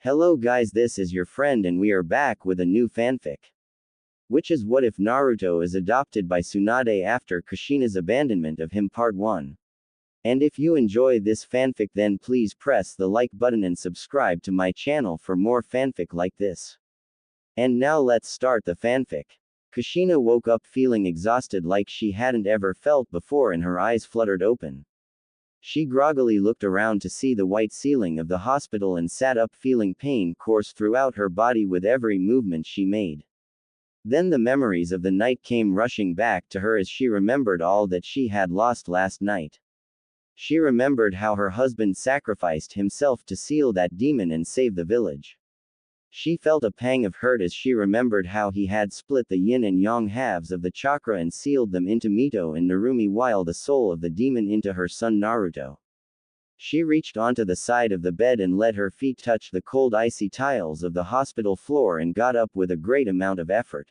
Hello guys, this is your friend and we are back with a new fanfic. Which is what if Naruto is adopted by Tsunade after Kushina's abandonment of him part 1. And if you enjoy this fanfic then please press the like button and subscribe to my channel for more fanfic like this. And now let's start the fanfic. Kushina woke up feeling exhausted like she hadn't ever felt before and her eyes fluttered open. She groggily looked around to see the white ceiling of the hospital and sat up feeling pain course throughout her body with every movement she made. Then the memories of the night came rushing back to her as she remembered all that she had lost last night. She remembered how her husband sacrificed himself to seal that demon and save the village. She felt a pang of hurt as she remembered how he had split the yin and yang halves of the chakra and sealed them into Mito and Narumi while the soul of the demon into her son Naruto. She reached onto the side of the bed and let her feet touch the cold icy tiles of the hospital floor and got up with a great amount of effort.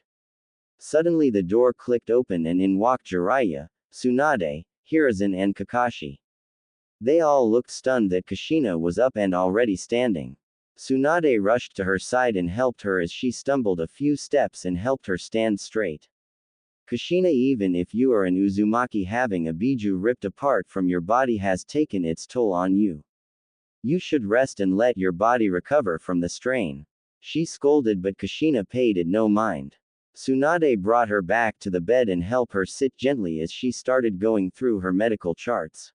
Suddenly the door clicked open and in walked Jiraiya, Tsunade, Hiruzen and Kakashi. They all looked stunned that Kushina was up and already standing. Tsunade rushed to her side and helped her as she stumbled a few steps and helped her stand straight. Kushina, even if you are an Uzumaki, having a biju ripped apart from your body has taken its toll on you. You should rest and let your body recover from the strain. She scolded but Kushina paid it no mind. Tsunade brought her back to the bed and helped her sit gently as she started going through her medical charts.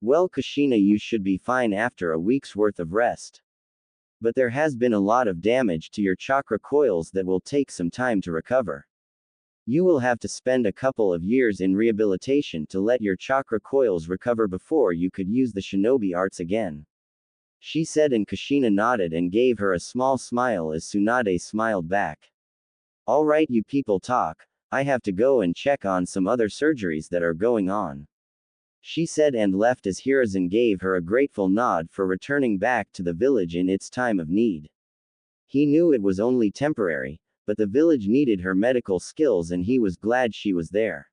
Well Kushina, you should be fine after a week's worth of rest. But there has been a lot of damage to your chakra coils that will take some time to recover. You will have to spend a couple of years in rehabilitation to let your chakra coils recover before you could use the shinobi arts again. She said, and Kushina nodded and gave her a small smile as Tsunade smiled back. Alright, you people talk, I have to go and check on some other surgeries that are going on. She said and left as Hiruzen gave her a grateful nod for returning back to the village in its time of need. He knew it was only temporary, but the village needed her medical skills and he was glad she was there.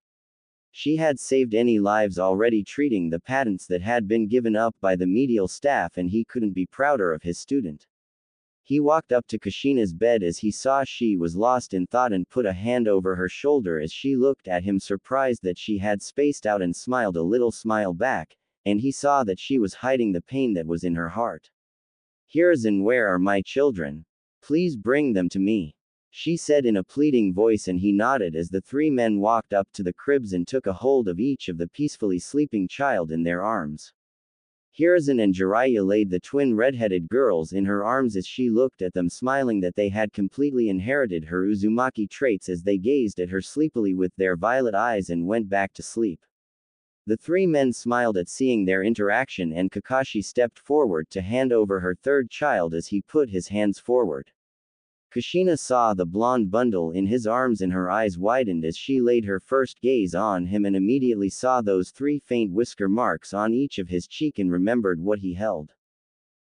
She had saved any lives already treating the patents that had been given up by the medial staff and he couldn't be prouder of his student. He walked up to Kushina's bed as he saw she was lost in thought and put a hand over her shoulder as she looked at him surprised that she had spaced out and smiled a little smile back, and he saw that she was hiding the pain that was in her heart. Hiruzen, where are my children? Please bring them to me. She said in a pleading voice and he nodded as the three men walked up to the cribs and took a hold of each of the peacefully sleeping child in their arms. Hiruzen and Jiraiya laid the twin red-headed girls in her arms as she looked at them smiling that they had completely inherited her Uzumaki traits as they gazed at her sleepily with their violet eyes and went back to sleep. The three men smiled at seeing their interaction and Kakashi stepped forward to hand over her third child as he put his hands forward. Kushina saw the blonde bundle in his arms and her eyes widened as she laid her first gaze on him and immediately saw those three faint whisker marks on each of his cheek and remembered what he held.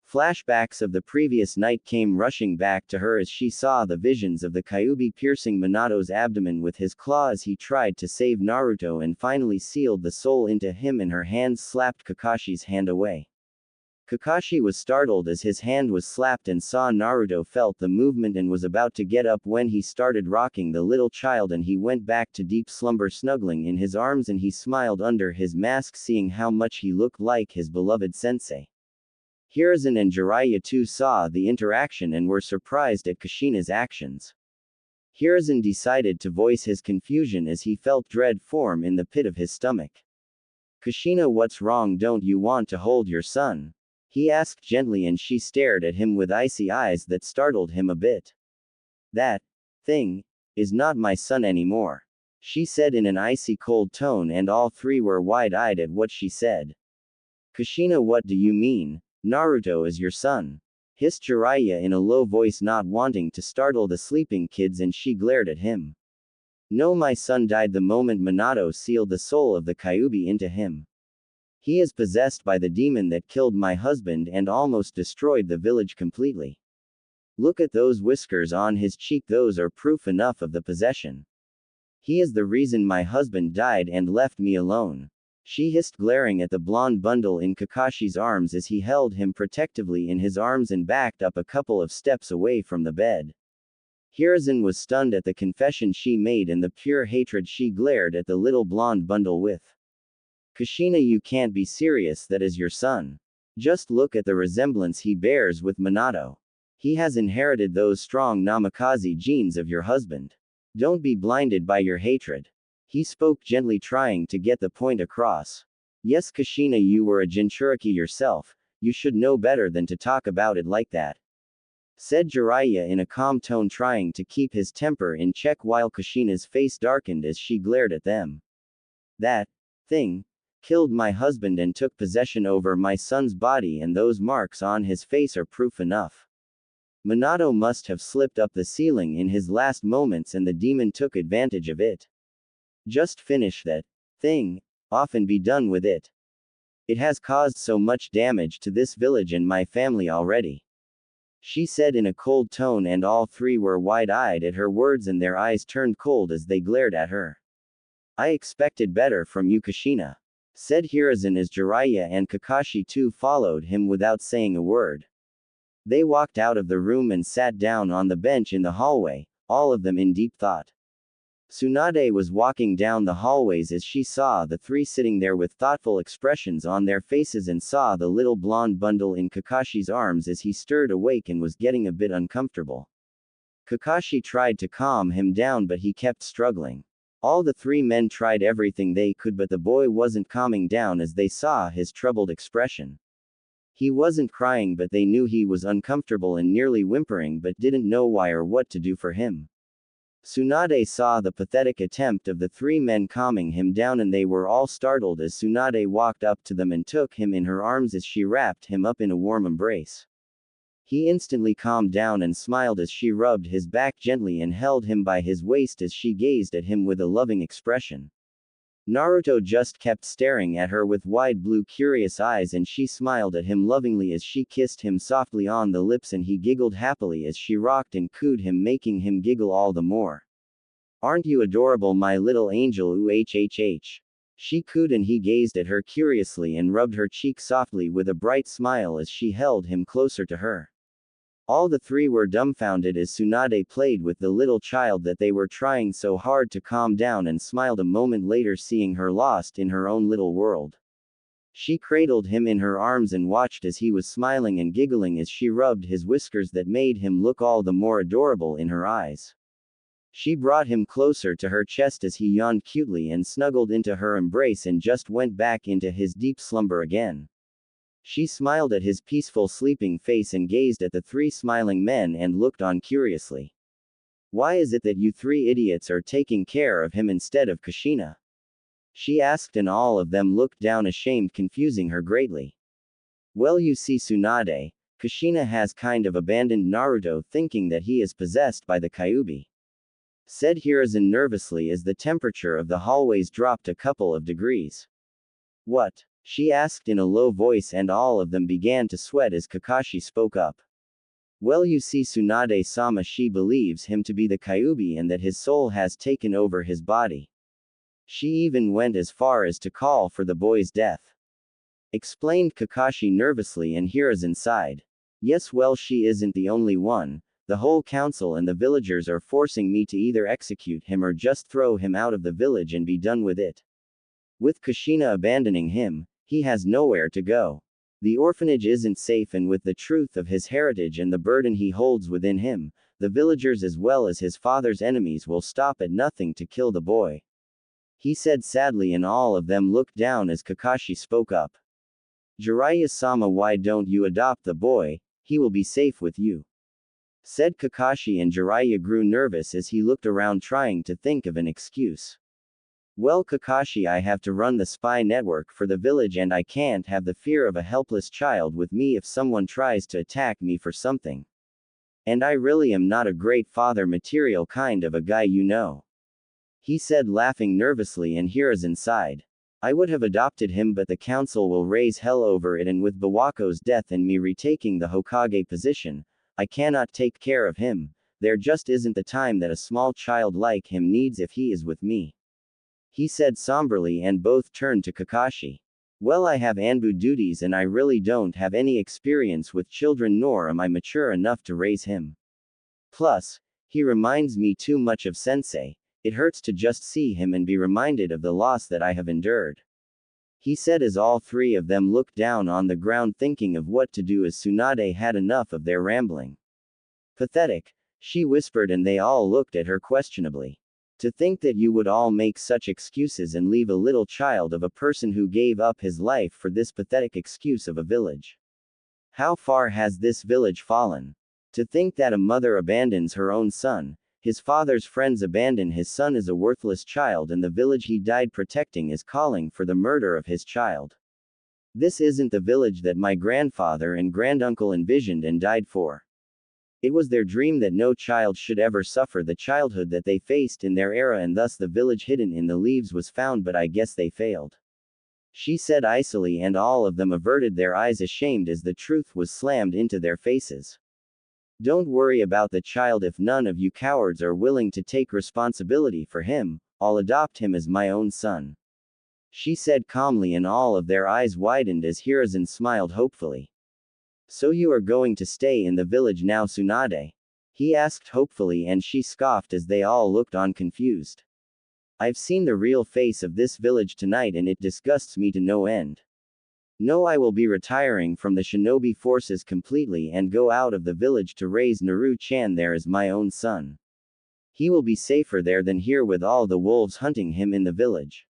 Flashbacks of the previous night came rushing back to her as she saw the visions of the Kyuubi piercing Minato's abdomen with his claw as he tried to save Naruto and finally sealed the soul into him and her hands slapped Kakashi's hand away. Kakashi was startled as his hand was slapped and saw Naruto felt the movement and was about to get up when he started rocking the little child and he went back to deep slumber snuggling in his arms and he smiled under his mask seeing how much he looked like his beloved sensei. Hiruzen and Jiraiya too saw the interaction and were surprised at Kushina's actions. Hiruzen decided to voice his confusion as he felt dread form in the pit of his stomach. Kushina, what's wrong? Don't you want to hold your son? He asked gently and she stared at him with icy eyes that startled him a bit. That thing is not my son anymore, she said in an icy cold tone and all three were wide-eyed at what she said. Kushina, what do you mean? Naruto is your son, hissed Jiraiya in a low voice not wanting to startle the sleeping kids and she glared at him. No, my son died the moment Minato sealed the soul of the Kyuubi into him. He is possessed by the demon that killed my husband and almost destroyed the village completely. Look at those whiskers on his cheek, those are proof enough of the possession. He is the reason my husband died and left me alone. she hissed, glaring at the blonde bundle in Kakashi's arms as he held him protectively in his arms and backed up a couple of steps away from the bed. Hiruzen was stunned at the confession she made and the pure hatred she glared at the little blonde bundle with. Kushina, you can't be serious, that is your son. Just look at the resemblance he bears with Minato. He has inherited those strong Namikaze genes of your husband. Don't be blinded by your hatred. He spoke gently, trying to get the point across. Yes, Kushina, you were a jinchūriki yourself, you should know better than to talk about it like that, said Jiraiya in a calm tone, trying to keep his temper in check while Kushina's face darkened as she glared at them. That thing killed my husband and took possession over my son's body, and those marks on his face are proof enough. Minato must have slipped up the ceiling in his last moments and the demon took advantage of it. Just finish that thing off and be done with it. It has caused so much damage to this village and my family already, she said in a cold tone, and all three were wide-eyed at her words and their eyes turned cold as they glared at her. I expected better from you, Kushina, said Hiruzen as Jiraiya and Kakashi too followed him without saying a word. They walked out of the room and sat down on the bench in the hallway, all of them in deep thought. Tsunade was walking down the hallways as she saw the three sitting there with thoughtful expressions on their faces and saw the little blonde bundle in Kakashi's arms as he stirred awake and was getting a bit uncomfortable. Kakashi tried to calm him down, but he kept struggling. All the three men tried everything they could, but the boy wasn't calming down as they saw his troubled expression. He wasn't crying, but they knew he was uncomfortable and nearly whimpering, but didn't know why or what to do for him. Tsunade saw the pathetic attempt of the three men calming him down, and they were all startled as Tsunade walked up to them and took him in her arms as she wrapped him up in a warm embrace. He instantly calmed down and smiled as she rubbed his back gently and held him by his waist as she gazed at him with a loving expression. Naruto just kept staring at her with wide blue curious eyes, and she smiled at him lovingly as she kissed him softly on the lips, and he giggled happily as she rocked and cooed him, making him giggle all the more. Aren't you adorable, my little angel? Ooh. She cooed, and he gazed at her curiously and rubbed her cheek softly with a bright smile as she held him closer to her. All the three were dumbfounded as Tsunade played with the little child that they were trying so hard to calm down, and smiled a moment later seeing her lost in her own little world. She cradled him in her arms and watched as he was smiling and giggling as she rubbed his whiskers that made him look all the more adorable in her eyes. She brought him closer to her chest as he yawned cutely and snuggled into her embrace and just went back into his deep slumber again. She smiled at his peaceful sleeping face and gazed at the three smiling men and looked on curiously. Why is it that you three idiots are taking care of him instead of Kushina? She asked, and all of them looked down ashamed, confusing her greatly. Well, you see, Tsunade, Kushina has kind of abandoned Naruto, thinking that he is possessed by the Kyuubi, said Hiruzen nervously as the temperature of the hallways dropped a couple of degrees. What? She asked in a low voice, and all of them began to sweat as Kakashi spoke up. Well, you see, Tsunade-sama, she believes him to be the Kyuubi and that his soul has taken over his body. She even went as far as to call for the boy's death, explained Kakashi nervously, and Hiruzen sighed. Yes, well, she isn't the only one. The whole council and the villagers are forcing me to either execute him or just throw him out of the village and be done with it. With Kushina abandoning him, he has nowhere to go. The orphanage isn't safe, and with the truth of his heritage and the burden he holds within him, the villagers as well as his father's enemies will stop at nothing to kill the boy, he said sadly, and all of them looked down as Kakashi spoke up. Jiraiya-sama, why don't you adopt the boy? He will be safe with you, said Kakashi, and Jiraiya grew nervous as he looked around trying to think of an excuse. Well, Kakashi, I have to run the spy network for the village, and I can't have the fear of a helpless child with me if someone tries to attack me for something. And I really am not a great father material kind of a guy, you know, he said, laughing nervously, and Hiruzen sighed. I would have adopted him, but the council will raise hell over it, and with Bawako's death and me retaking the Hokage position, I cannot take care of him. There just isn't the time that a small child like him needs if he is with me. he said somberly, and both turned to Kakashi. Well, I have Anbu duties and I really don't have any experience with children, nor am I mature enough to raise him. Plus, he reminds me too much of Sensei. It hurts to just see him and be reminded of the loss that I have endured. He said as all three of them looked down on the ground thinking of what to do as Tsunade had enough of their rambling. Pathetic, she whispered, and they all looked at her questionably. To think that you would all make such excuses and leave a little child of a person who gave up his life for this pathetic excuse of a village. How far has this village fallen? To think that a mother abandons her own son, his father's friends abandon his son as a worthless child, and the village he died protecting is calling for the murder of his child. This isn't the village that my grandfather and granduncle envisioned and died for. It was their dream that no child should ever suffer the childhood that they faced in their era, and thus the village hidden in the leaves was found, but I guess they failed. She said icily, and all of them averted their eyes ashamed as the truth was slammed into their faces. Don't worry about the child. If none of you cowards are willing to take responsibility for him, I'll adopt him as my own son. She said calmly, and all of their eyes widened as Hiruzen smiled hopefully. So you are going to stay in the village now, Tsunade? He asked hopefully, and she scoffed as they all looked on confused. I've seen the real face of this village tonight and it disgusts me to no end. No, I will be retiring from the shinobi forces completely and go out of the village to raise Naru-chan there as my own son. He will be safer there than here with all the wolves hunting him in the village.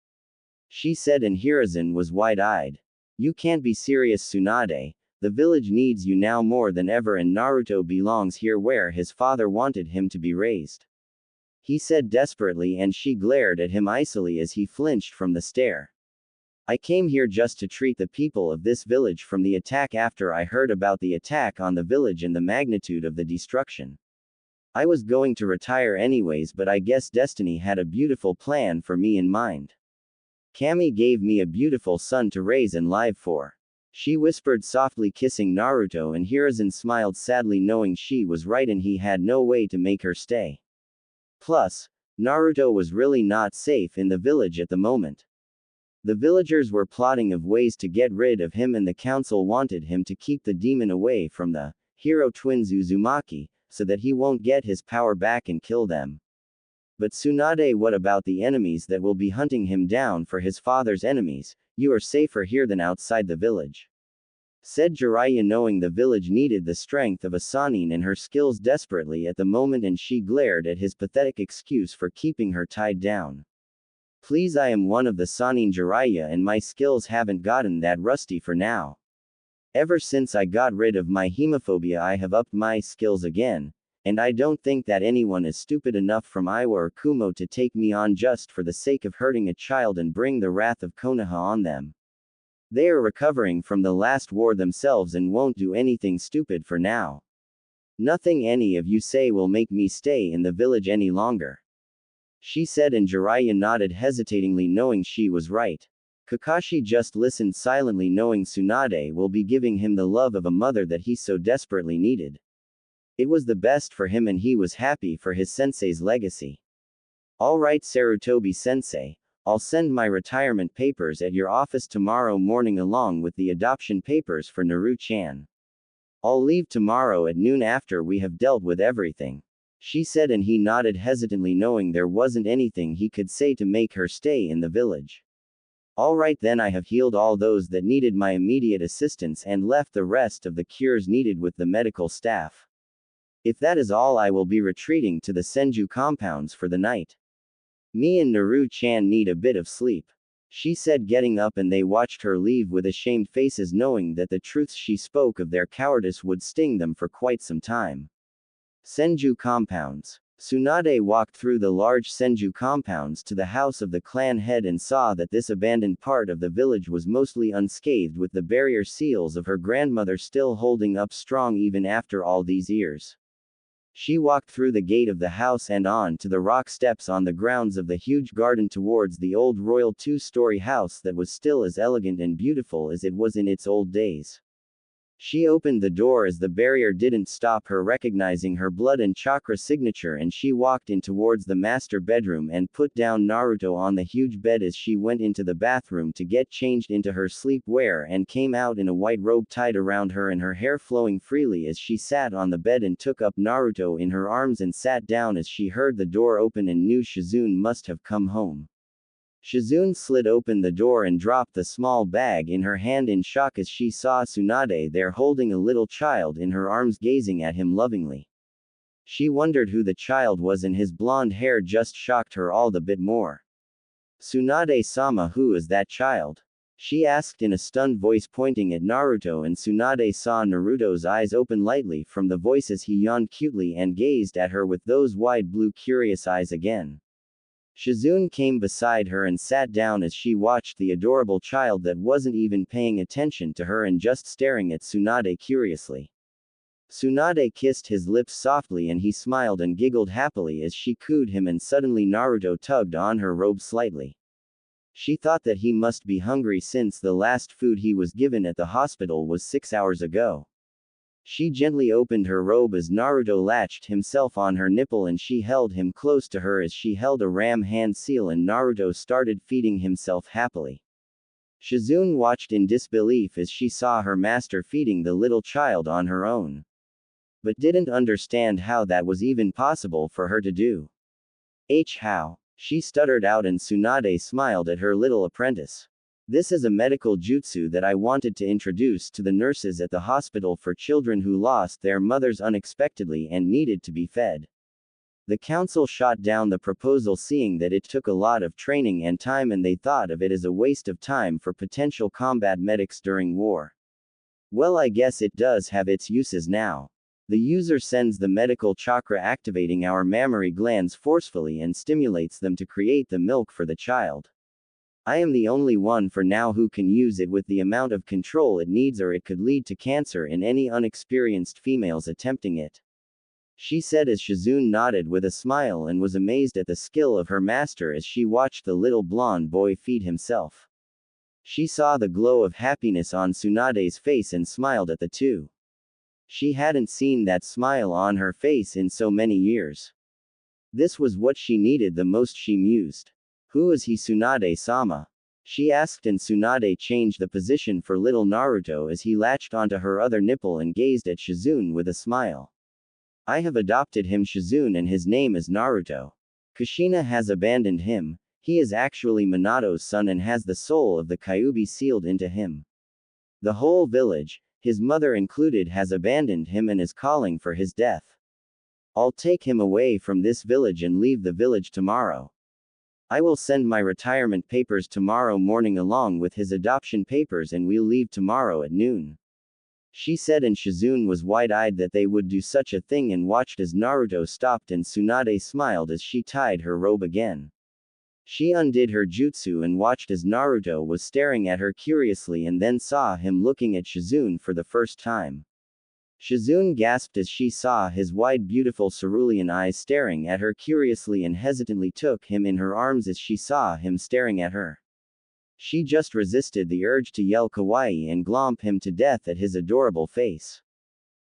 She said, and Hiruzen was wide-eyed. You can't be serious, Tsunade. The village needs you now more than ever, and Naruto belongs here where his father wanted him to be raised. He said desperately, and she glared at him icily as he flinched from the stare. I came here just to treat the people of this village from the attack after I heard about the attack on the village and the magnitude of the destruction. I was going to retire anyways, but I guess destiny had a beautiful plan for me in mind. Kami gave me a beautiful son to raise and live for. She whispered softly, kissing Naruto, and Hiruzen smiled sadly knowing she was right and he had no way to make her stay. Plus, Naruto was really not safe in the village at the moment. The villagers were plotting of ways to get rid of him, and the council wanted him to keep the demon away from the hero twins Uzumaki, so that he won't get his power back and kill them. But Tsunade, what about the enemies that will be hunting him down for his father's enemies? You are safer here than outside the village. Said Jiraiya, knowing the village needed the strength of a Sannin and her skills desperately at the moment, and she glared at his pathetic excuse for keeping her tied down. Please, I am one of the Sannin, Jiraiya, and my skills haven't gotten that rusty for now. Ever since I got rid of my hemophobia I have upped my skills again, and I don't think that anyone is stupid enough from Iwa or Kumo to take me on just for the sake of hurting a child and bring the wrath of Konoha on them. They are recovering from the last war themselves and won't do anything stupid for now. Nothing any of you say will make me stay in the village any longer. She said, and Jiraiya nodded hesitatingly knowing she was right. Kakashi just listened silently knowing Tsunade will be giving him the love of a mother that he so desperately needed. It was the best for him and he was happy for his sensei's legacy. Alright, Sarutobi sensei, I'll send my retirement papers at your office tomorrow morning along with the adoption papers for Naru-chan. I'll leave tomorrow at noon after we have dealt with everything. She said, and he nodded hesitantly knowing there wasn't anything he could say to make her stay in the village. Alright then, I have healed all those that needed my immediate assistance and left the rest of the cures needed with the medical staff. If that is all, I will be retreating to the Senju compounds for the night. Me and Naru-chan need a bit of sleep. She said, getting up, and they watched her leave with ashamed faces knowing that the truths she spoke of their cowardice would sting them for quite some time. Senju compounds. Tsunade walked through the large Senju compounds to the house of the clan head and saw that this abandoned part of the village was mostly unscathed, with the barrier seals of her grandmother still holding up strong even after all these years. She walked through the gate of the house and on to the rock steps on the grounds of the huge garden towards the old royal two-story house that was still as elegant and beautiful as it was in its old days. She opened the door as the barrier didn't stop her recognizing her blood and chakra signature, and she walked in towards the master bedroom and put down Naruto on the huge bed as she went into the bathroom to get changed into her sleepwear and came out in a white robe tied around her and her hair flowing freely as she sat on the bed and took up Naruto in her arms and sat down as she heard the door open and knew Shizune must have come home. Shizune slid open the door and dropped the small bag in her hand in shock as she saw Tsunade there holding a little child in her arms gazing at him lovingly. She wondered who the child was and his blonde hair just shocked her all the bit more. Tsunade-sama, who is that child? She asked in a stunned voice pointing at Naruto, and Tsunade saw Naruto's eyes open lightly from the voice as he yawned cutely and gazed at her with those wide blue curious eyes again. Shizune came beside her and sat down as she watched the adorable child that wasn't even paying attention to her and just staring at Tsunade curiously. Tsunade kissed his lips softly and he smiled and giggled happily as she cooed him, and suddenly Naruto tugged on her robe slightly. She thought that he must be hungry since the last food he was given at the hospital was 6 hours ago. She gently opened her robe as Naruto latched himself on her nipple and she held him close to her as she held a ram hand seal, and Naruto started feeding himself happily. Shizune watched in disbelief as she saw her master feeding the little child on her own, but didn't understand how that was even possible for her to do. How? She stuttered out, and Tsunade smiled at her little apprentice. This is a medical jutsu that I wanted to introduce to the nurses at the hospital for children who lost their mothers unexpectedly and needed to be fed. The council shot down the proposal, seeing that it took a lot of training and time, and they thought of it as a waste of time for potential combat medics during war. Well, I guess it does have its uses now. The user sends the medical chakra, activating our mammary glands forcefully and stimulates them to create the milk for the child. I am the only one for now who can use it with the amount of control it needs, or it could lead to cancer in any unexperienced females attempting it. She said as Shizune nodded with a smile and was amazed at the skill of her master as she watched the little blonde boy feed himself. She saw the glow of happiness on Tsunade's face and smiled at the two. She hadn't seen that smile on her face in so many years. This was what she needed the most, she mused. Who is he, Tsunade-sama? She asked, and Tsunade changed the position for little Naruto as he latched onto her other nipple and gazed at Shizune with a smile. I have adopted him, Shizune, and his name is Naruto. Kushina has abandoned him. He is actually Minato's son and has the soul of the Kyuubi sealed into him. The whole village, his mother included, has abandoned him and is calling for his death. I'll take him away from this village and leave the village tomorrow. I will send my retirement papers tomorrow morning along with his adoption papers, and we'll leave tomorrow at noon. She said, and Shizune was wide-eyed that they would do such a thing and watched as Naruto stopped, and Tsunade smiled as she tied her robe again. She undid her jutsu and watched as Naruto was staring at her curiously and then saw him looking at Shizune for the first time. Shizune gasped as she saw his wide, beautiful cerulean eyes staring at her curiously and hesitantly took him in her arms as she saw him staring at her. She just resisted the urge to yell kawaii and glomp him to death at his adorable face.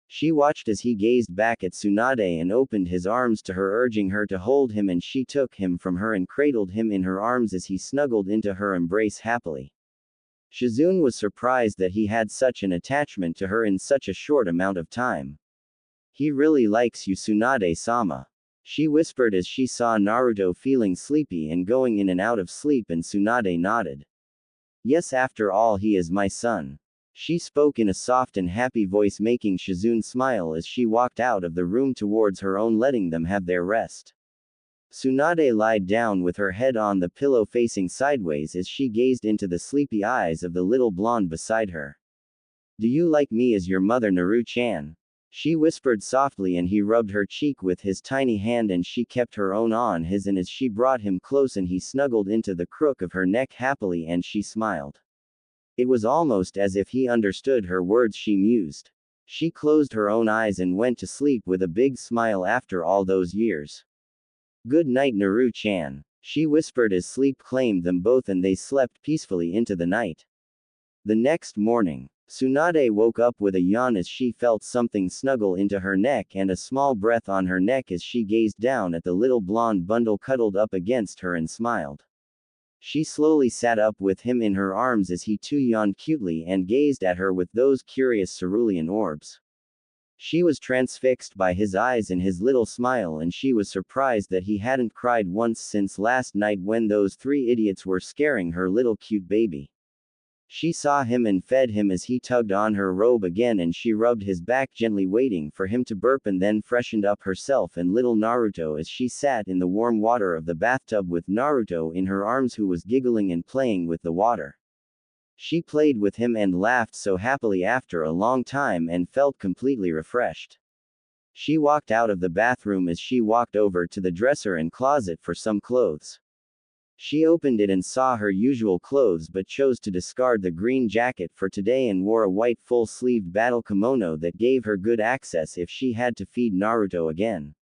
She watched as he gazed back at Tsunade and opened his arms to her, urging her to hold him, and she took him from her and cradled him in her arms as he snuggled into her embrace happily. Shizune was surprised that he had such an attachment to her in such a short amount of time. He really likes you, Tsunade-sama. She whispered as she saw Naruto feeling sleepy and going in and out of sleep, and Tsunade nodded. Yes, after all, he is my son. She spoke in a soft and happy voice, making Shizune smile as she walked out of the room towards her own, letting them have their rest. Tsunade lied down with her head on the pillow facing sideways as she gazed into the sleepy eyes of the little blonde beside her. Do you like me as your mother, Naru-chan? She whispered softly, and he rubbed her cheek with his tiny hand and she kept her own on his, and as she brought him close and he snuggled into the crook of her neck happily and she smiled. It was almost as if he understood her words, she mused. She closed her own eyes and went to sleep with a big smile after all those years. Good night, Naru-chan, she whispered as sleep claimed them both and they slept peacefully into the night. The next morning, Tsunade woke up with a yawn as she felt something snuggle into her neck and a small breath on her neck as she gazed down at the little blonde bundle cuddled up against her and smiled. She slowly sat up with him in her arms as he too yawned cutely and gazed at her with those curious cerulean orbs. She was transfixed by his eyes and his little smile, and she was surprised that he hadn't cried once since last night when those three idiots were scaring her little cute baby. She saw him and fed him as he tugged on her robe again, and she rubbed his back gently waiting for him to burp, and then freshened up herself and little Naruto as she sat in the warm water of the bathtub with Naruto in her arms, who was giggling and playing with the water. She played with him and laughed so happily after a long time and felt completely refreshed. She walked out of the bathroom as she walked over to the dresser and closet for some clothes. She opened it and saw her usual clothes but chose to discard the green jacket for today and wore a white full-sleeved battle kimono that gave her good access if she had to feed Naruto again.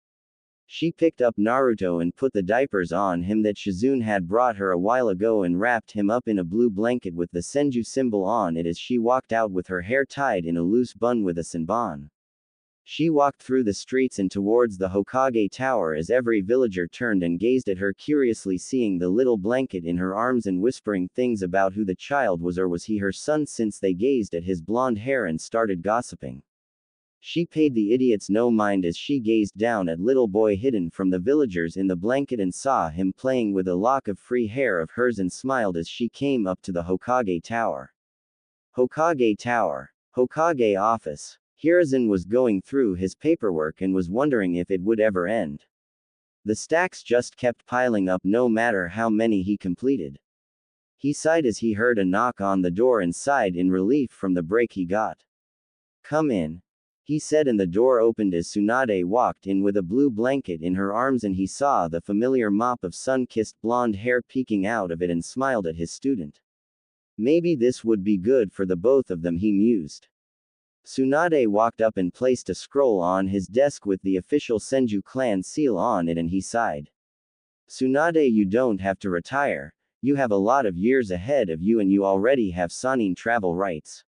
She picked up Naruto and put the diapers on him that Shizune had brought her a while ago and wrapped him up in a blue blanket with the Senju symbol on it as she walked out with her hair tied in a loose bun with a sanban. She walked through the streets and towards the Hokage Tower as every villager turned and gazed at her curiously, seeing the little blanket in her arms and whispering things about who the child was, or was he her son, since they gazed at his blonde hair and started gossiping. She paid the idiots no mind as she gazed down at little boy hidden from the villagers in the blanket and saw him playing with a lock of free hair of hers and smiled as she came up to the Hokage Tower. Hokage Tower. Hokage office. Hiruzen was going through his paperwork and was wondering if it would ever end. The stacks just kept piling up no matter how many he completed. He sighed as he heard a knock on the door and sighed in relief from the break he got. "Come in," he said, and the door opened as Tsunade walked in with a blue blanket in her arms, and he saw the familiar mop of sun-kissed blonde hair peeking out of it and smiled at his student. Maybe this would be good for the both of them, he mused. Tsunade walked up and placed a scroll on his desk with the official Senju clan seal on it, and he sighed. "Tsunade, you don't have to retire. You have a lot of years ahead of you and you already have Sanin travel rights.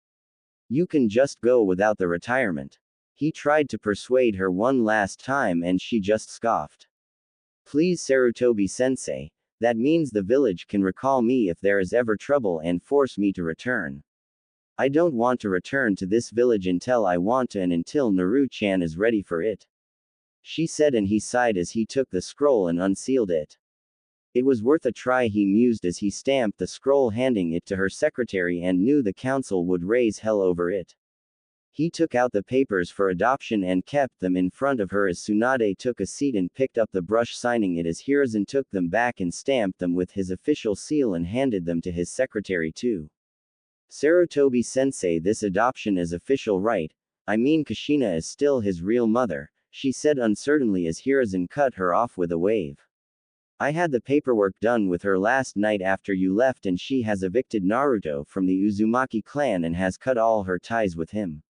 You can just go without the retirement." He tried to persuade her one last time and she just scoffed. "Please, Sarutobi-sensei, that means the village can recall me if there is ever trouble and force me to return. I don't want to return to this village until I want to and until Naru-chan is ready for it," she said, and he sighed as he took the scroll and unsealed it. It was worth a try, he mused as he stamped the scroll, handing it to her secretary, and knew the council would raise hell over it. He took out the papers for adoption and kept them in front of her as Tsunade took a seat and picked up the brush, signing it as Hiruzen took them back and stamped them with his official seal and handed them to his secretary too. "Sarutobi-sensei, this adoption is official, right? I mean, Kushina is still his real mother," she said uncertainly as Hiruzen cut her off with a wave. "I had the paperwork done with her last night after you left, and she has evicted Naruto from the Uzumaki clan and has cut all her ties with him.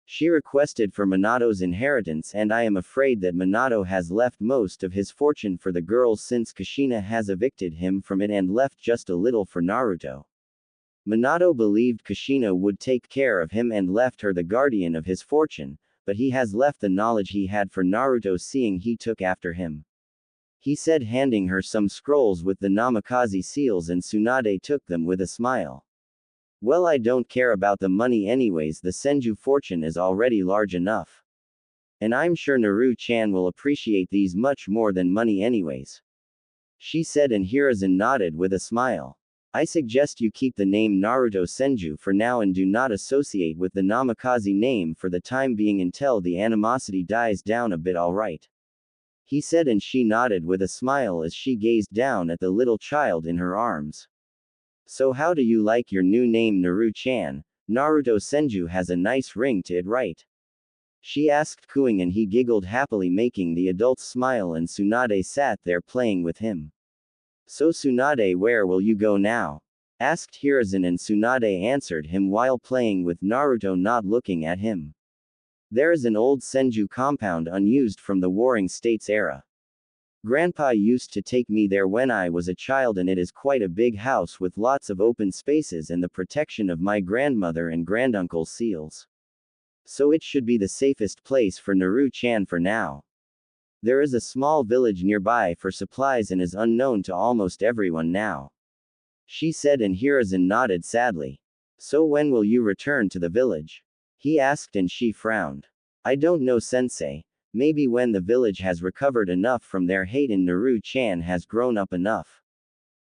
She requested for Minato's inheritance, and I am afraid that Minato has left most of his fortune for the girls since Kushina has evicted him from it and left just a little for Naruto. Minato believed Kushina would take care of him and left her the guardian of his fortune, but he has left the knowledge he had for Naruto, seeing he took after him," he said, handing her some scrolls with the Namikaze seals, and Tsunade took them with a smile. "Well, I don't care about the money anyways, the Senju fortune is already large enough. And I'm sure Naru-chan will appreciate these much more than money anyways," she said, and Hiruzen nodded with a smile. "I suggest you keep the name Naruto Senju for now and do not associate with the Namikaze name for the time being until the animosity dies down a bit, alright?" he said, and she nodded with a smile as she gazed down at the little child in her arms. "So how do you like your new name, Naru-chan? Naruto Senju has a nice ring to it, right?" she asked, cooing, and he giggled happily, making the adults smile, and Tsunade sat there playing with him. "So Tsunade, where will you go now?" asked Hiruzen, and Tsunade answered him while playing with Naruto, not looking at him. "There is an old Senju compound unused from the Warring States era. Grandpa used to take me there when I was a child, and it is quite a big house with lots of open spaces and the protection of my grandmother and granduncle seals. So it should be the safest place for Naru-chan for now. There is a small village nearby for supplies and is unknown to almost everyone now, she said, and Hiruzen nodded sadly. So when will you return to the village? He asked, and she frowned. I don't know, sensei. Maybe when the village has recovered enough from their hate and Naru-chan has grown up enough.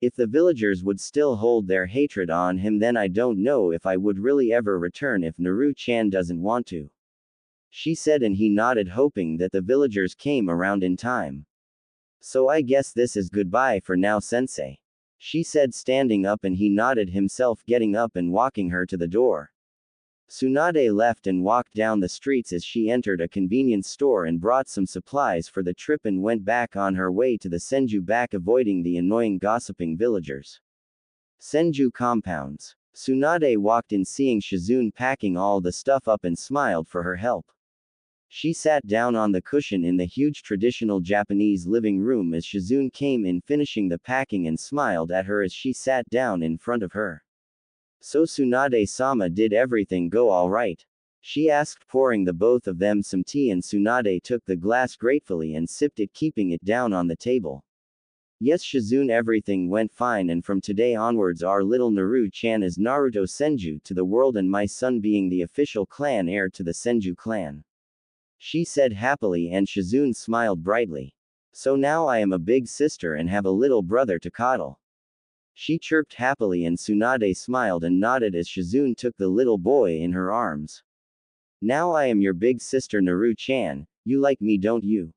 If the villagers would still hold their hatred on him, then I don't know if I would really ever return if Naru-chan doesn't want to, she said, and he nodded, hoping that the villagers came around in time. So I guess this is goodbye for now, sensei, she said, standing up, and he nodded himself, getting up and walking her to the door. Tsunade left and walked down the streets as she entered a convenience store and brought some supplies for the trip and went back on her way to the Senju back, avoiding the annoying gossiping villagers. Senju compounds. Tsunade walked in, seeing Shizune packing all the stuff up, and smiled for her help. She sat down on the cushion in the huge traditional Japanese living room as Shizune came in, finishing the packing, and smiled at her as she sat down in front of her. So Tsunade-sama, did everything go all right? She asked, pouring the both of them some tea, and Tsunade took the glass gratefully and sipped it, keeping it down on the table. Yes, Shizune, everything went fine, and from today onwards our little Naru-chan is Naruto Senju to the world, and my son being the official clan heir to the Senju clan, she said happily, and Shizune smiled brightly. So now I am a big sister and have a little brother to coddle, she chirped happily, and Tsunade smiled and nodded as Shizune took the little boy in her arms. Now I am your big sister, Naru-chan. You like me, don't you?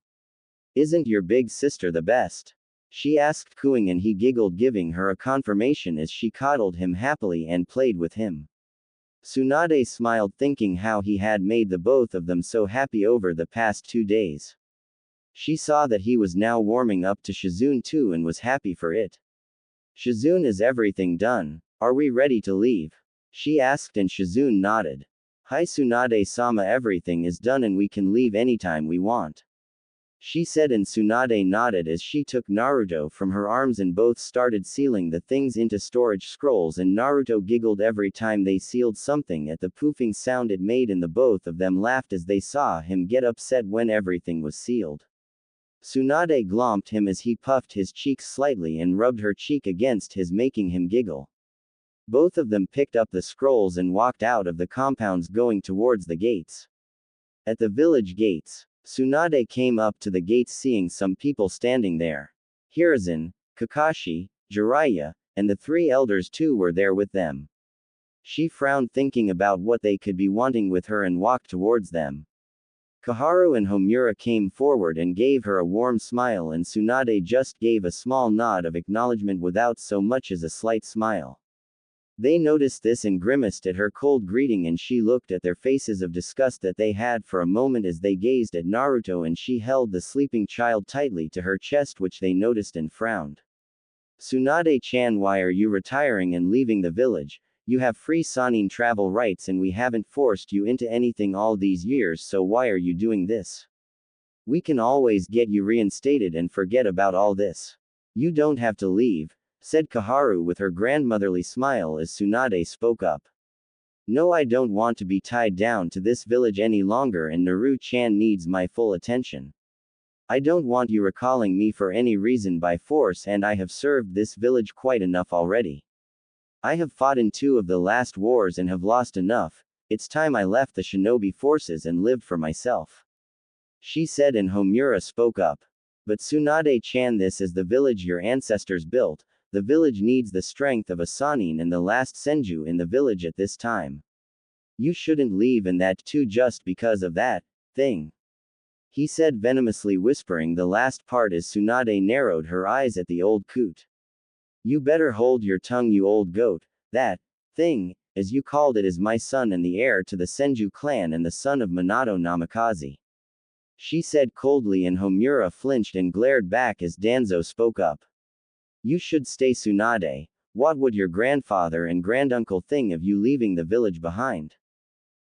Isn't your big sister the best? She asked, cooing, and he giggled, giving her a confirmation as she coddled him happily and played with him. Tsunade smiled, thinking how he had made the both of them so happy over the past 2 days. She saw that he was now warming up to Shizune too, and was happy for it. Shizune, is everything done? Are we ready to leave? She asked, and Shizune nodded. Hi Tsunade-sama, everything is done and we can leave anytime we want, she said, and Tsunade nodded as she took Naruto from her arms and both started sealing the things into storage scrolls, and Naruto giggled every time they sealed something at the poofing sound it made, and the both of them laughed as they saw him get upset when everything was sealed. Tsunade glomped him as he puffed his cheeks slightly and rubbed her cheek against his, making him giggle. Both of them picked up the scrolls and walked out of the compounds, going towards the gates. At the village gates, Tsunade came up to the gates, seeing some people standing there. Hiruzen, Kakashi, Jiraiya, and the 3 elders too were there with them. She frowned, thinking about what they could be wanting with her, and walked towards them. Kaharu and Homura came forward and gave her a warm smile, and Tsunade just gave a small nod of acknowledgement without so much as a slight smile. They noticed this and grimaced at her cold greeting, and she looked at their faces of disgust that they had for a moment as they gazed at Naruto, and she held the sleeping child tightly to her chest, which they noticed and frowned. Tsunade-chan, why are you retiring and leaving the village? You have free Sannin travel rights and we haven't forced you into anything all these years, so why are you doing this? We can always get you reinstated and forget about all this. You don't have to leave, said Kaharu with her grandmotherly smile as Tsunade spoke up. No, I don't want to be tied down to this village any longer, and Naru-chan needs my full attention. I don't want you recalling me for any reason by force, and I have served this village quite enough already. I have fought in 2 of the last wars and have lost enough. It's time I left the shinobi forces and lived for myself, she said, and Homura spoke up. But Tsunade-chan, this is the village your ancestors built. The village needs the strength of a Sannin and the last Senju in the village at this time. You shouldn't leave, and that too just because of that thing, he said venomously, whispering the last part as Tsunade narrowed her eyes at the old coot. You better hold your tongue, you old goat. That thing, as you called it, is my son and the heir to the Senju clan and the son of Minato Namikaze, she said coldly, and Homura flinched and glared back as Danzo spoke up. You should stay, Tsunade. What would your grandfather and granduncle think of you leaving the village behind?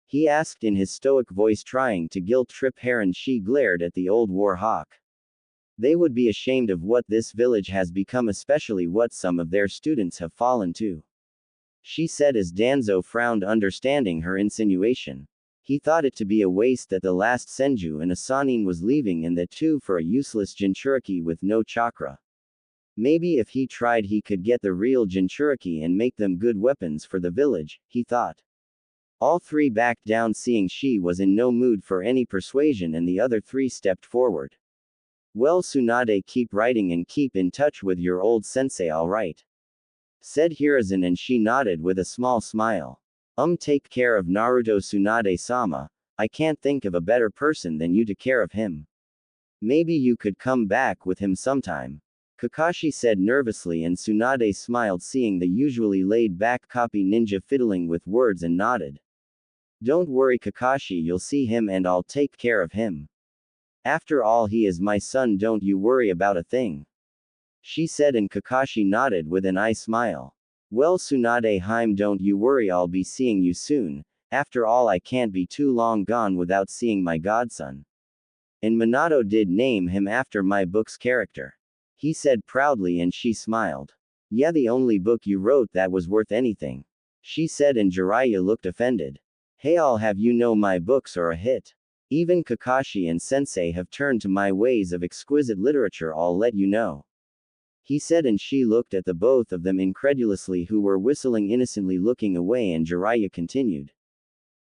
He asked in his stoic voice, trying to guilt trip her, and she glared at the old war hawk. They would be ashamed of what this village has become, especially what some of their students have fallen to. She said as Danzo frowned, understanding her insinuation. He thought it to be a waste that the last Senju and Asanin was leaving, and that too for a useless jinchūriki with no chakra. Maybe if he tried he could get the real jinchūriki and make them good weapons for the village, he thought. All three backed down, seeing she was in no mood for any persuasion, and the other three stepped forward. Well, Tsunade, keep writing and keep in touch with your old sensei, alright? Said Hiruzen, and she nodded with a small smile. Take care of Naruto, Tsunade-sama. I can't think of a better person than you to care of him. Maybe you could come back with him sometime. Kakashi said nervously, and Tsunade smiled, seeing the usually laid-back copy ninja fiddling with words, and nodded. Don't worry, Kakashi, you'll see him and I'll take care of him. After all, he is my son, don't you worry about a thing. She said, and Kakashi nodded with an eye smile. Well, Tsunade-hime, don't you worry, I'll be seeing you soon. After all, I can't be too long gone without seeing my godson. And Minato did name him after my book's character. He said proudly, and she smiled. Yeah, the only book you wrote that was worth anything. She said, and Jiraiya looked offended. Hey, I'll have you know my books are a hit. Even Kakashi and Sensei have turned to my ways of exquisite literature, I'll let you know. He said, and she looked at the both of them incredulously, who were whistling innocently, looking away, and Jiraiya continued.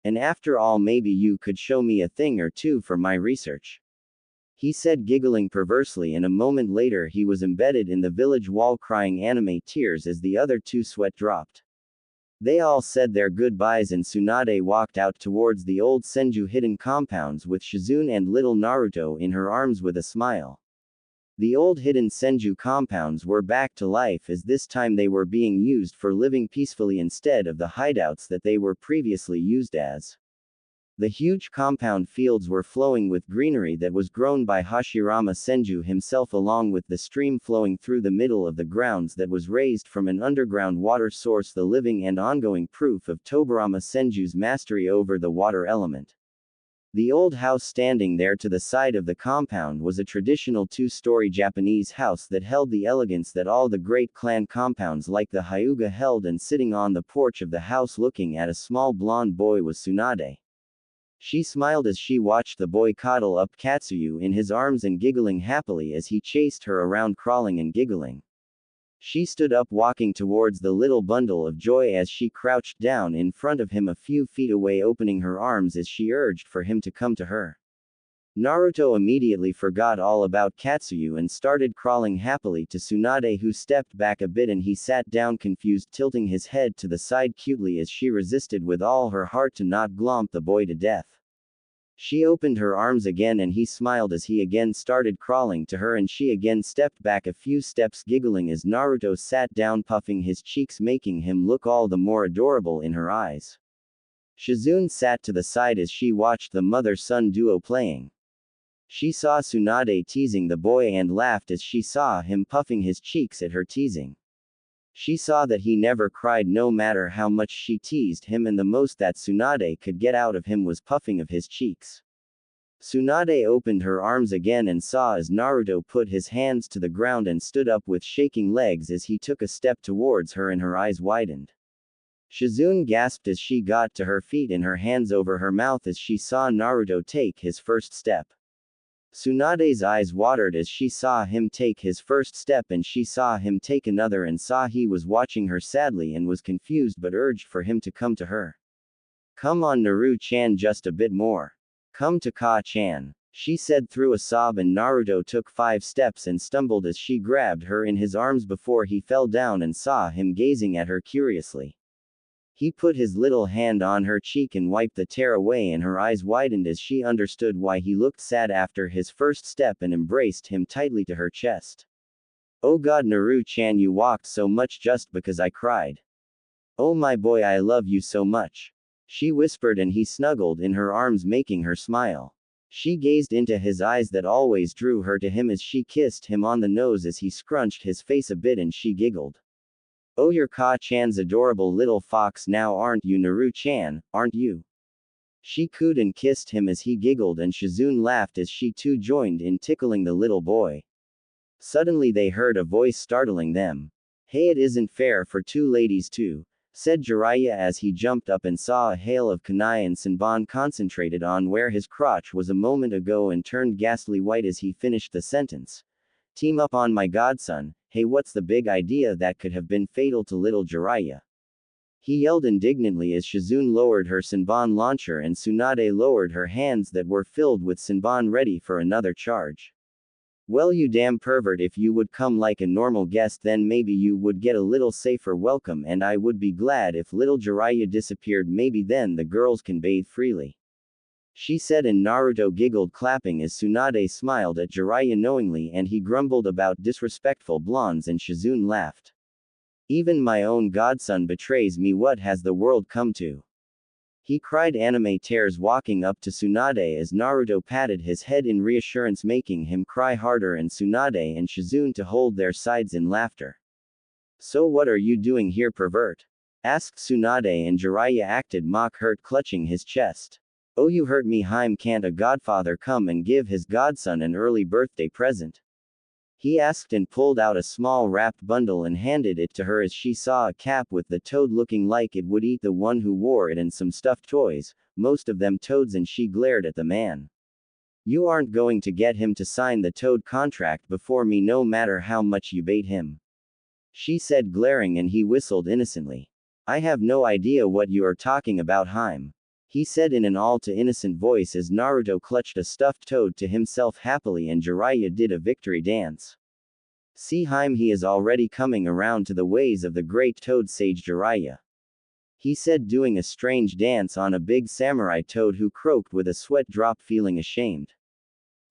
And after all, maybe you could show me a thing or two for my research. He said, giggling perversely, and a moment later he was embedded in the village wall, crying anime tears as the other two sweat dropped. They all said their goodbyes, and Tsunade walked out towards the old Senju hidden compounds with Shizune and little Naruto in her arms with a smile. The old hidden Senju compounds were back to life, as this time they were being used for living peacefully instead of the hideouts that they were previously used as. The huge compound fields were flowing with greenery that was grown by Hashirama Senju himself, along with the stream flowing through the middle of the grounds that was raised from an underground water source, the living and ongoing proof of Tobirama Senju's mastery over the water element. The old house standing there to the side of the compound was a traditional two-story Japanese house that held the elegance that all the great clan compounds like the Hyuga held, and sitting on the porch of the house looking at a small blonde boy was Tsunade. She smiled as she watched the boy cuddle up Katsuyu in his arms and giggling happily as he chased her around, crawling and giggling. She stood up, walking towards the little bundle of joy as she crouched down in front of him a few feet away, opening her arms as she urged for him to come to her. Naruto immediately forgot all about Katsuyu and started crawling happily to Tsunade, who stepped back a bit, and he sat down confused, tilting his head to the side cutely as she resisted with all her heart to not glomp the boy to death. She opened her arms again, and he smiled as he again started crawling to her, and she again stepped back a few steps, giggling as Naruto sat down, puffing his cheeks, making him look all the more adorable in her eyes. Shizune sat to the side as she watched the mother-son duo playing. She saw Tsunade teasing the boy and laughed as she saw him puffing his cheeks at her teasing. She saw that he never cried no matter how much she teased him, and the most that Tsunade could get out of him was puffing of his cheeks. Tsunade opened her arms again and saw as Naruto put his hands to the ground and stood up with shaking legs as he took a step towards her, and her eyes widened. Shizune gasped as she got to her feet and her hands over her mouth as she saw Naruto take his first step. Tsunade's eyes watered as she saw him take his first step, and she saw him take another and saw he was watching her sadly and was confused but urged for him to come to her. Come on, Naru-chan, just a bit more. Come to Ka-chan, she said through a sob, and Naruto took 5 steps and stumbled as she grabbed her in his arms before he fell down and saw him gazing at her curiously. He put his little hand on her cheek and wiped the tear away, and her eyes widened as she understood why he looked sad after his first step and embraced him tightly to her chest. Oh God, Naru-chan, you walked so much just because I cried. Oh my boy, I love you so much. She whispered, and he snuggled in her arms, making her smile. She gazed into his eyes that always drew her to him as she kissed him on the nose as he scrunched his face a bit, and she giggled. Oh, you're Ka-chan's adorable little fox now, aren't you, Naru-chan, aren't you? She cooed and kissed him as he giggled, and Shizune laughed as she too joined in tickling the little boy. Suddenly they heard a voice startling them. "Hey, it isn't fair for two ladies too," said Jiraiya as he jumped up and saw a hail of kunai and senbon concentrated on where his crotch was a moment ago and turned ghastly white as he finished the sentence. "Team up on my godson, hey, what's the big idea that could have been fatal to little Jiraiya?" He yelled indignantly as Shizune lowered her senbon launcher and Tsunade lowered her hands that were filled with senbon ready for another charge. "Well, you damn pervert, if you would come like a normal guest then maybe you would get a little safer welcome and I would be glad if little Jiraiya disappeared, maybe then the girls can bathe freely," she said, and Naruto giggled, clapping as Tsunade smiled at Jiraiya knowingly and he grumbled about disrespectful blondes and Shizune laughed. "Even my own godson betrays me, what has the world come to?" he cried, anime tears walking up to Tsunade as Naruto patted his head in reassurance, making him cry harder and Tsunade and Shizune to hold their sides in laughter. "So what are you doing here, pervert?" asked Tsunade, and Jiraiya acted mock hurt, clutching his chest. "Oh, you hurt me, Haim. Can't a godfather come and give his godson an early birthday present?" he asked and pulled out a small wrapped bundle and handed it to her as she saw a cap with the toad looking like it would eat the one who wore it and some stuffed toys, most of them toads, and she glared at the man. "You aren't going to get him to sign the toad contract before me no matter how much you bait him," she said, glaring, and he whistled innocently. "I have no idea what you are talking about, Haim," he said in an all-too-innocent voice as Naruto clutched a stuffed toad to himself happily and Jiraiya did a victory dance. "See, Haim, he is already coming around to the ways of the great toad sage Jiraiya," he said, doing a strange dance on a big samurai toad who croaked with a sweat drop, feeling ashamed.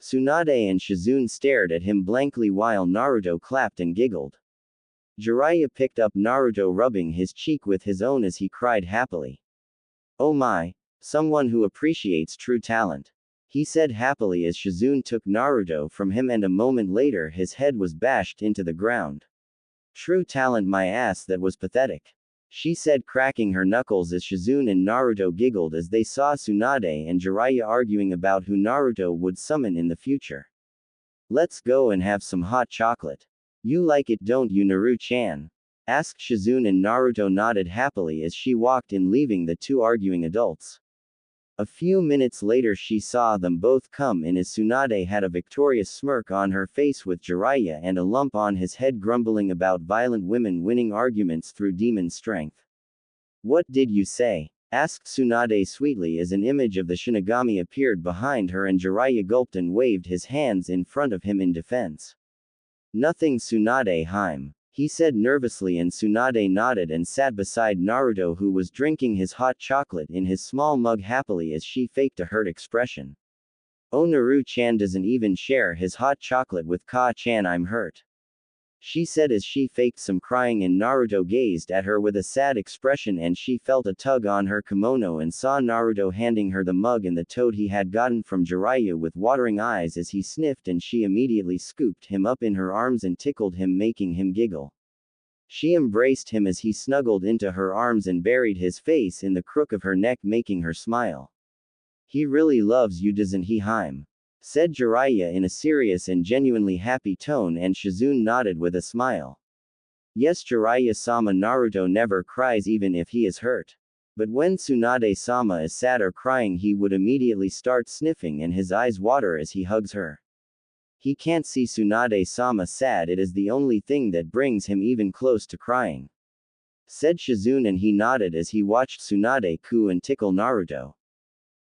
Tsunade and Shizune stared at him blankly while Naruto clapped and giggled. Jiraiya picked up Naruto, rubbing his cheek with his own as he cried happily. "Oh my! Someone who appreciates true talent," he said happily as Shizune took Naruto from him and a moment later his head was bashed into the ground. "True talent, my ass, that was pathetic," she said, cracking her knuckles as Shizune and Naruto giggled as they saw Tsunade and Jiraiya arguing about who Naruto would summon in the future. "Let's go and have some hot chocolate. You like it, don't you, Naru-chan?" asked Shizune, and Naruto nodded happily as she walked in, leaving the two arguing adults. A few minutes later she saw them both come in as Tsunade had a victorious smirk on her face with Jiraiya and a lump on his head, grumbling about violent women winning arguments through demon strength. "What did you say?" asked Tsunade sweetly as an image of the Shinigami appeared behind her and Jiraiya gulped and waved his hands in front of him in defense. "Nothing, Tsunade Haim," he said nervously, and Tsunade nodded and sat beside Naruto, who was drinking his hot chocolate in his small mug happily as she faked a hurt expression. "Oh, Naru-chan doesn't even share his hot chocolate with Ka-chan, I'm hurt," she said as she faked some crying, and Naruto gazed at her with a sad expression and she felt a tug on her kimono and saw Naruto handing her the mug and the toad he had gotten from Jiraiya with watering eyes as he sniffed, and she immediately scooped him up in her arms and tickled him, making him giggle. She embraced him as he snuggled into her arms and buried his face in the crook of her neck, making her smile. "He really loves you, doesn't he, Haim?" said Jiraiya in a serious and genuinely happy tone, and Shizune nodded with a smile. "Yes, Jiraiya-sama, Naruto never cries even if he is hurt. But when Tsunade-sama is sad or crying he would immediately start sniffing and his eyes water as he hugs her. He can't see Tsunade-sama sad, it is the only thing that brings him even close to crying," said Shizune, and he nodded as he watched Tsunade coo and tickle Naruto.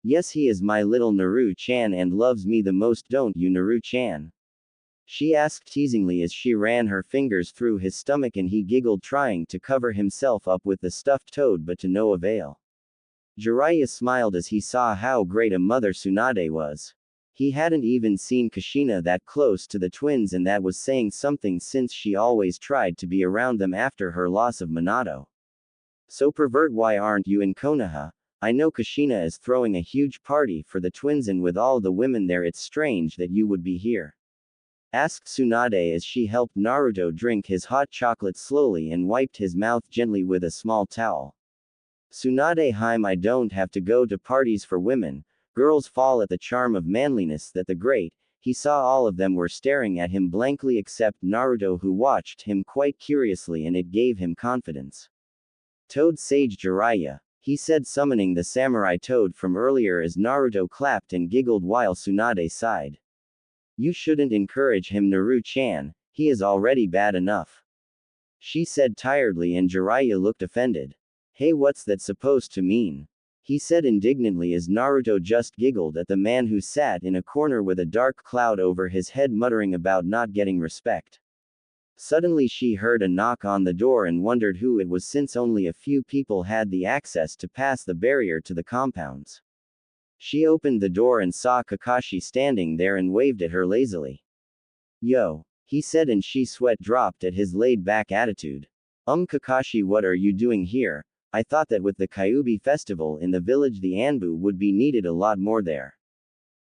"Yes, he is my little Naru-chan and loves me the most, don't you, Naru-chan?" she asked teasingly as she ran her fingers through his stomach, and he giggled, trying to cover himself up with the stuffed toad but to no avail. Jiraiya smiled as he saw how great a mother Tsunade was. He hadn't even seen Kushina that close to the twins, and that was saying something since she always tried to be around them after her loss of Minato. "So, pervert, why aren't you in Konoha? I know Kushina is throwing a huge party for the twins, and with all the women there it's strange that you would be here," asked Tsunade as she helped Naruto drink his hot chocolate slowly and wiped his mouth gently with a small towel. "Tsunade Haim, I don't have to go to parties for women. Girls fall at the charm of manliness that the great he saw all of them were staring at him blankly except Naruto, who watched him quite curiously, and it gave him confidence. Toad Sage Jiraiya, he said, summoning the samurai toad from earlier as Naruto clapped and giggled while Tsunade sighed. You shouldn't encourage him, Naru-chan, he is already bad enough. She said tiredly, and Jiraiya looked offended. Hey, what's that supposed to mean? He said indignantly as Naruto just giggled at the man who sat in a corner with a dark cloud over his head muttering about not getting respect. Suddenly she heard a knock on the door and wondered who it was, since only a few people had the access to pass the barrier to the compounds. She opened the door and saw Kakashi standing there and waved at her lazily. Yo, he said, and she sweat dropped at his laid-back attitude. Kakashi, what are you doing here? I thought that with the Kyuubi festival in the village the Anbu would be needed a lot more there.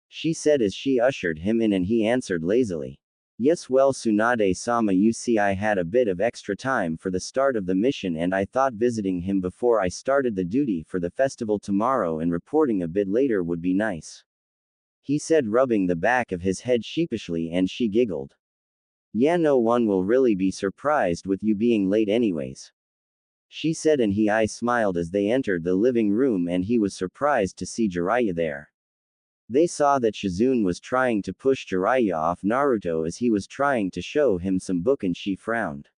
She said as she ushered him in, and he answered lazily. Yes, well, Tsunade-sama, you see, I had a bit of extra time for the start of the mission, and I thought visiting him before I started the duty for the festival tomorrow and reporting a bit later would be nice. He said, rubbing the back of his head sheepishly, and she giggled. Yeah, no one will really be surprised with you being late anyways. She said, and he smiled as they entered the living room, and he was surprised to see Jiraiya there. They saw that Shizune was trying to push Jiraiya off Naruto as he was trying to show him some book, and she frowned.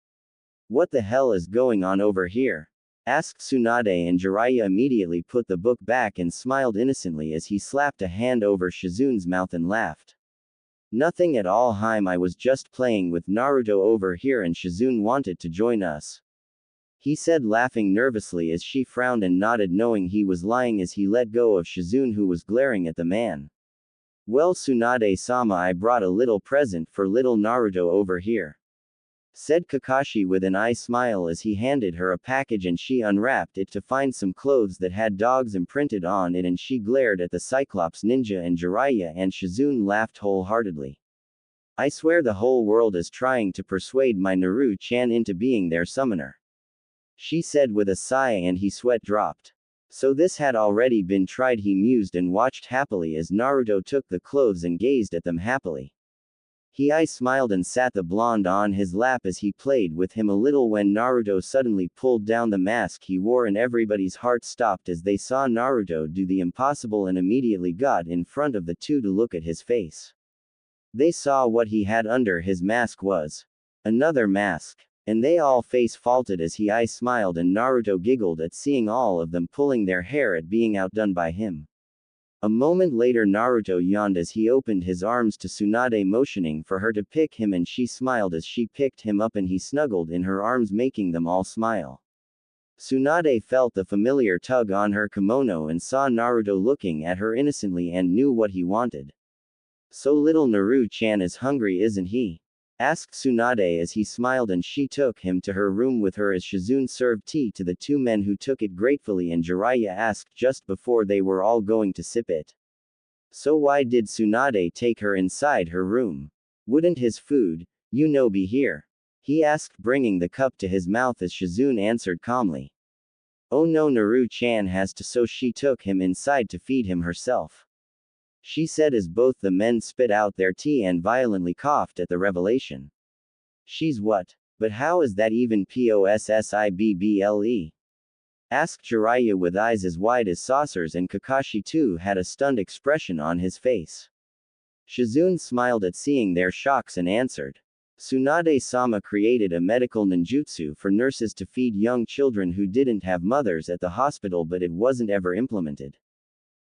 What the hell is going on over here? Asked Tsunade, and Jiraiya immediately put the book back and smiled innocently as he slapped a hand over Shizune's mouth and laughed. Nothing at all, Haim, I was just playing with Naruto over here and Shizune wanted to join us. He said, laughing nervously as she frowned and nodded, knowing he was lying as he let go of Shizune, who was glaring at the man. Well, Tsunade-sama, I brought a little present for little Naruto over here, said Kakashi with an smile as he handed her a package, and she unwrapped it to find some clothes that had dogs imprinted on it, and she glared at the Cyclops ninja and Jiraiya, and Shizune laughed wholeheartedly. I swear the whole world is trying to persuade my Naru-chan into being their summoner, she said with a sigh, and he sweat dropped. So this had already been tried, he mused, and watched happily as Naruto took the clothes and gazed at them happily. He smiled and sat the blonde on his lap as he played with him a little when Naruto suddenly pulled down the mask he wore, and everybody's heart stopped as they saw Naruto do the impossible and immediately got in front of the two to look at his face. They saw what he had under his mask was another mask. And they all face-faulted as he smiled, and Naruto giggled at seeing all of them pulling their hair at being outdone by him. A moment later Naruto yawned as he opened his arms to Tsunade, motioning for her to pick him, and she smiled as she picked him up and he snuggled in her arms, making them all smile. Tsunade felt the familiar tug on her kimono and saw Naruto looking at her innocently and knew what he wanted. So little Naru-chan is hungry, isn't he? Asked Tsunade as he smiled, and she took him to her room with her as Shizune served tea to the two men, who took it gratefully, and Jiraiya asked just before they were all going to sip it. So why did Tsunade take her inside her room? Wouldn't his food, be here? He asked, bringing the cup to his mouth as Shizune answered calmly. Oh no, Naru-chan has to, so she took him inside to feed him herself, she said as both the men spit out their tea and violently coughed at the revelation. She's what? But how is that even possible? Asked Jiraiya with eyes as wide as saucers, and Kakashi too had a stunned expression on his face. Shizune smiled at seeing their shocks and answered. Tsunade-sama created a medical ninjutsu for nurses to feed young children who didn't have mothers at the hospital, but it wasn't ever implemented.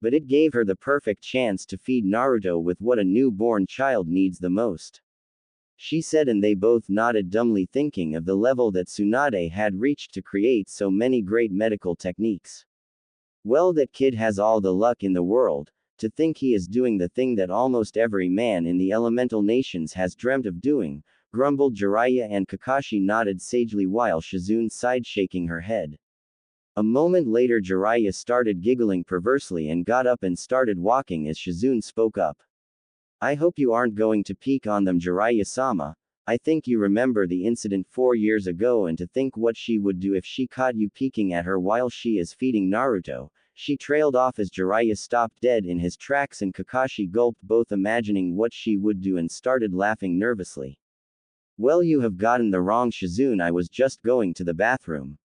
But it gave her the perfect chance to feed Naruto with what a newborn child needs the most, she said, and they both nodded dumbly, thinking of the level that Tsunade had reached to create so many great medical techniques. Well, that kid has all the luck in the world. To think he is doing the thing that almost every man in the elemental nations has dreamt of doing, grumbled Jiraiya, and Kakashi nodded sagely while Shizune sighed, shaking her head. A moment later Jiraiya started giggling perversely and got up and started walking as Shizune spoke up. I hope you aren't going to peek on them, Jiraiya-sama. I think you remember the incident 4 years ago, and to think what she would do if she caught you peeking at her while she is feeding Naruto. She trailed off as Jiraiya stopped dead in his tracks and Kakashi gulped, both imagining what she would do, and started laughing nervously. Well, you have gotten the wrong Shizune, I was just going to the bathroom,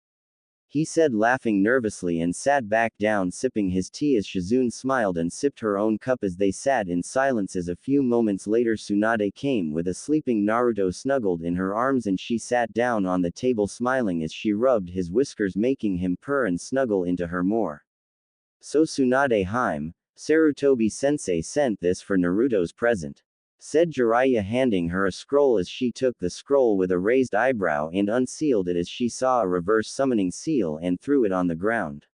he said, laughing nervously, and sat back down sipping his tea as Shizune smiled and sipped her own cup as they sat in silence. As a few moments later Tsunade came with a sleeping Naruto snuggled in her arms, and she sat down on the table smiling as she rubbed his whiskers, making him purr and snuggle into her more. So Tsunade Hime, Sarutobi-sensei sent this for Naruto's present, said Jiraiya, handing her a scroll as she took the scroll with a raised eyebrow and unsealed it as she saw a reverse summoning seal and threw it on the ground.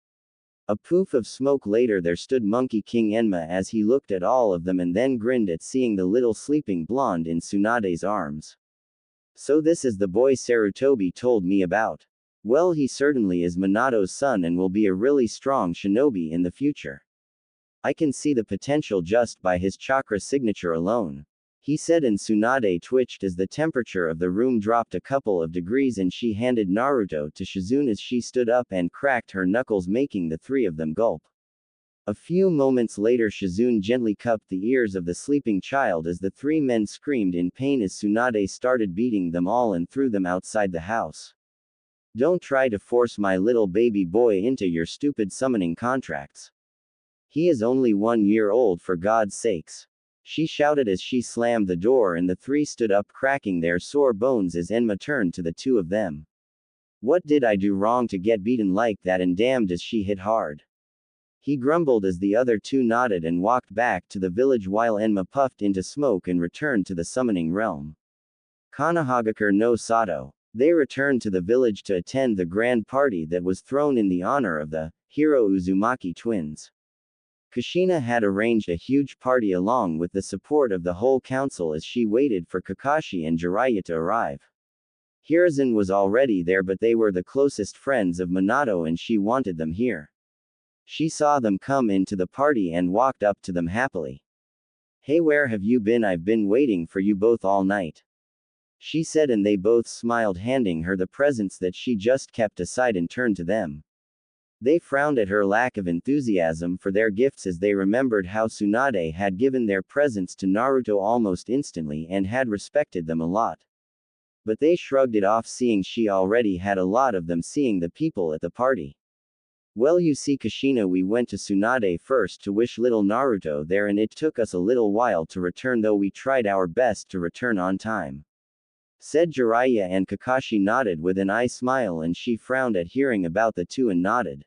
A poof of smoke later there stood Monkey King Enma as he looked at all of them and then grinned at seeing the little sleeping blonde in Tsunade's arms. So this is the boy Sarutobi told me about. Well, he certainly is Minato's son and will be a really strong shinobi in the future. I can see the potential just by his chakra signature alone, he said, and Tsunade twitched as the temperature of the room dropped a couple of degrees and she handed Naruto to Shizune as she stood up and cracked her knuckles, making the three of them gulp. A few moments later Shizune gently cupped the ears of the sleeping child as the three men screamed in pain as Tsunade started beating them all and threw them outside the house. Don't try to force my little baby boy into your stupid summoning contracts. He is only 1 year old, for God's sakes, she shouted as she slammed the door, and the three stood up cracking their sore bones as Enma turned to the two of them. What did I do wrong to get beaten like that, and damned as she hit hard? He grumbled as the other two nodded and walked back to the village while Enma puffed into smoke and returned to the summoning realm. Konohagakure no Sato. They returned to the village to attend the grand party that was thrown in the honor of the hero Uzumaki twins. Kushina had arranged a huge party along with the support of the whole council as she waited for Kakashi and Jiraiya to arrive. Hiruzen was already there, but they were the closest friends of Minato and she wanted them here. She saw them come into the party and walked up to them happily. Hey, where have you been? I've been waiting for you both all night, she said, and they both smiled, handing her the presents that she just kept aside and turned to them. They frowned at her lack of enthusiasm for their gifts as they remembered how Tsunade had given their presents to Naruto almost instantly and had respected them a lot. But they shrugged it off, seeing she already had a lot of them, seeing the people at the party. Well, you see, Kushina, we went to Tsunade first to wish little Naruto there, and it took us a little while to return, though we tried our best to return on time, said Jiraiya, and Kakashi nodded with an eye smile and she frowned at hearing about the two and nodded.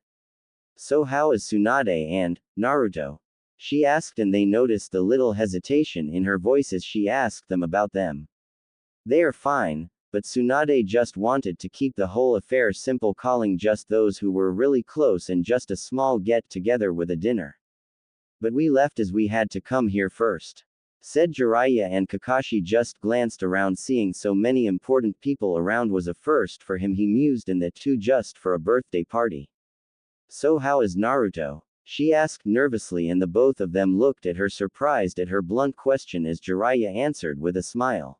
So how is Tsunade and Naruto? She asked, and they noticed the little hesitation in her voice as she asked them about them. They are fine, but Tsunade just wanted to keep the whole affair simple, calling just those who were really close and just a small get-together with a dinner. But we left as we had to come here first, said Jiraiya, and Kakashi just glanced around, seeing so many important people around was a first for him, he mused, and that too just for a birthday party. So how is Naruto? She asked nervously, and the both of them looked at her, surprised at her blunt question, as Jiraiya answered with a smile.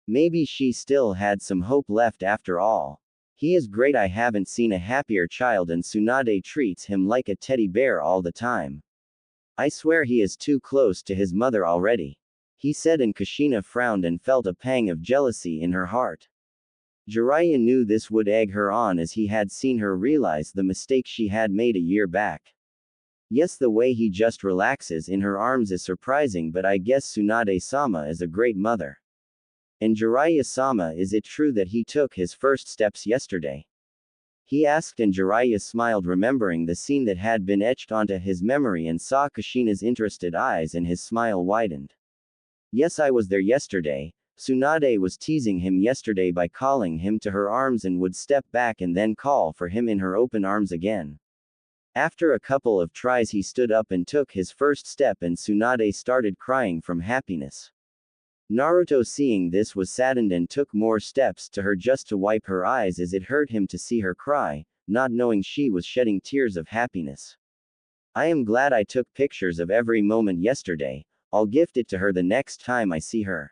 Maybe she still had some hope left after all. He is great, I haven't seen a happier child, and Tsunade treats him like a teddy bear all the time. I swear he is too close to his mother already, he said, and Kushina frowned and felt a pang of jealousy in her heart. Jiraiya knew this would egg her on as he had seen her realize the mistake she had made a year back. Yes, the way he just relaxes in her arms is surprising, but I guess Tsunade-sama is a great mother. And Jiraiya-sama, is it true that he took his first steps yesterday? He asked, and Jiraiya smiled, remembering the scene that had been etched onto his memory, and saw Kushina's interested eyes, and his smile widened. Yes, I was there yesterday. Tsunade was teasing him yesterday by calling him to her arms and would step back and then call for him in her open arms again. After a couple of tries he stood up and took his first step, and Tsunade started crying from happiness. Naruto, seeing this, was saddened and took more steps to her just to wipe her eyes as it hurt him to see her cry, not knowing she was shedding tears of happiness. I am glad I took pictures of every moment yesterday. I'll gift it to her the next time I see her,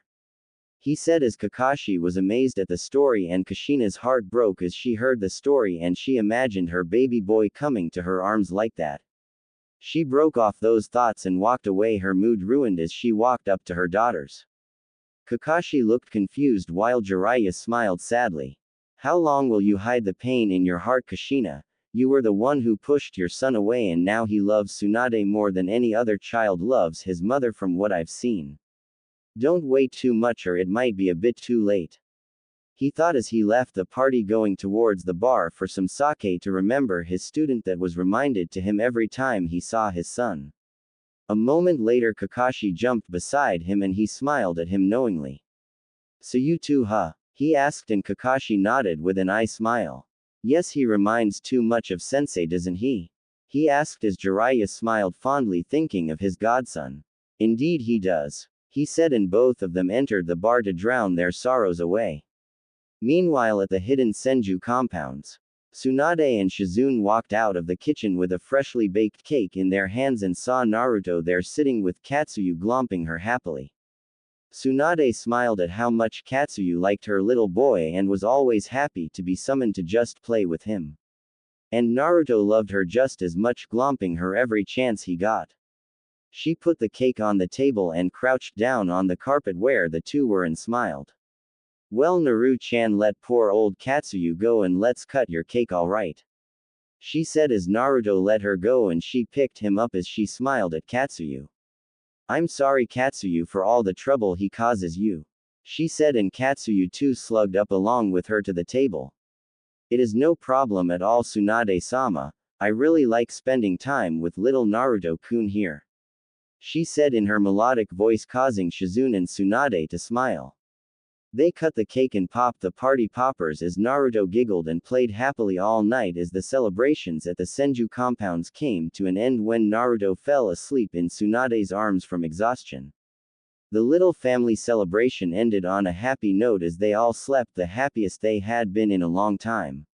he said, as Kakashi was amazed at the story, and Kushina's heart broke as she heard the story and she imagined her baby boy coming to her arms like that. She broke off those thoughts and walked away, her mood ruined as she walked up to her daughters. Kakashi looked confused while Jiraiya smiled sadly. How long will you hide the pain in your heart, Kushina? You were the one who pushed your son away and now he loves Tsunade more than any other child loves his mother from what I've seen. Don't wait too much or it might be a bit too late. He thought as he left the party going towards the bar for some sake to remember his student that was reminded to him every time he saw his son. A moment later Kakashi jumped beside him and he smiled at him knowingly. So you too, huh? He asked and Kakashi nodded with an eye smile. Yes, he reminds too much of sensei, doesn't he? He asked as Jiraiya smiled fondly thinking of his godson. Indeed he does, he said, and both of them entered the bar to drown their sorrows away. Meanwhile at the hidden Senju compounds, Tsunade and Shizune walked out of the kitchen with a freshly baked cake in their hands and saw Naruto there sitting with Katsuyu glomping her happily. Tsunade smiled at how much Katsuyu liked her little boy and was always happy to be summoned to just play with him. And Naruto loved her just as much, glomping her every chance he got. She put the cake on the table and crouched down on the carpet where the two were and smiled. Well, Naru-chan, let poor old Katsuyu go and let's cut your cake, alright? She said as Naruto let her go and she picked him up as she smiled at Katsuyu. I'm sorry, Katsuyu, for all the trouble he causes you. She said, and Katsuyu too slugged up along with her to the table. It is no problem at all, Tsunade-sama. I really like spending time with little Naruto-kun here. She said in her melodic voice, causing Shizune and Tsunade to smile. They cut the cake and popped the party poppers as Naruto giggled and played happily all night as the celebrations at the Senju compounds came to an end when Naruto fell asleep in Tsunade's arms from exhaustion. The little family celebration ended on a happy note as they all slept the happiest they had been in a long time.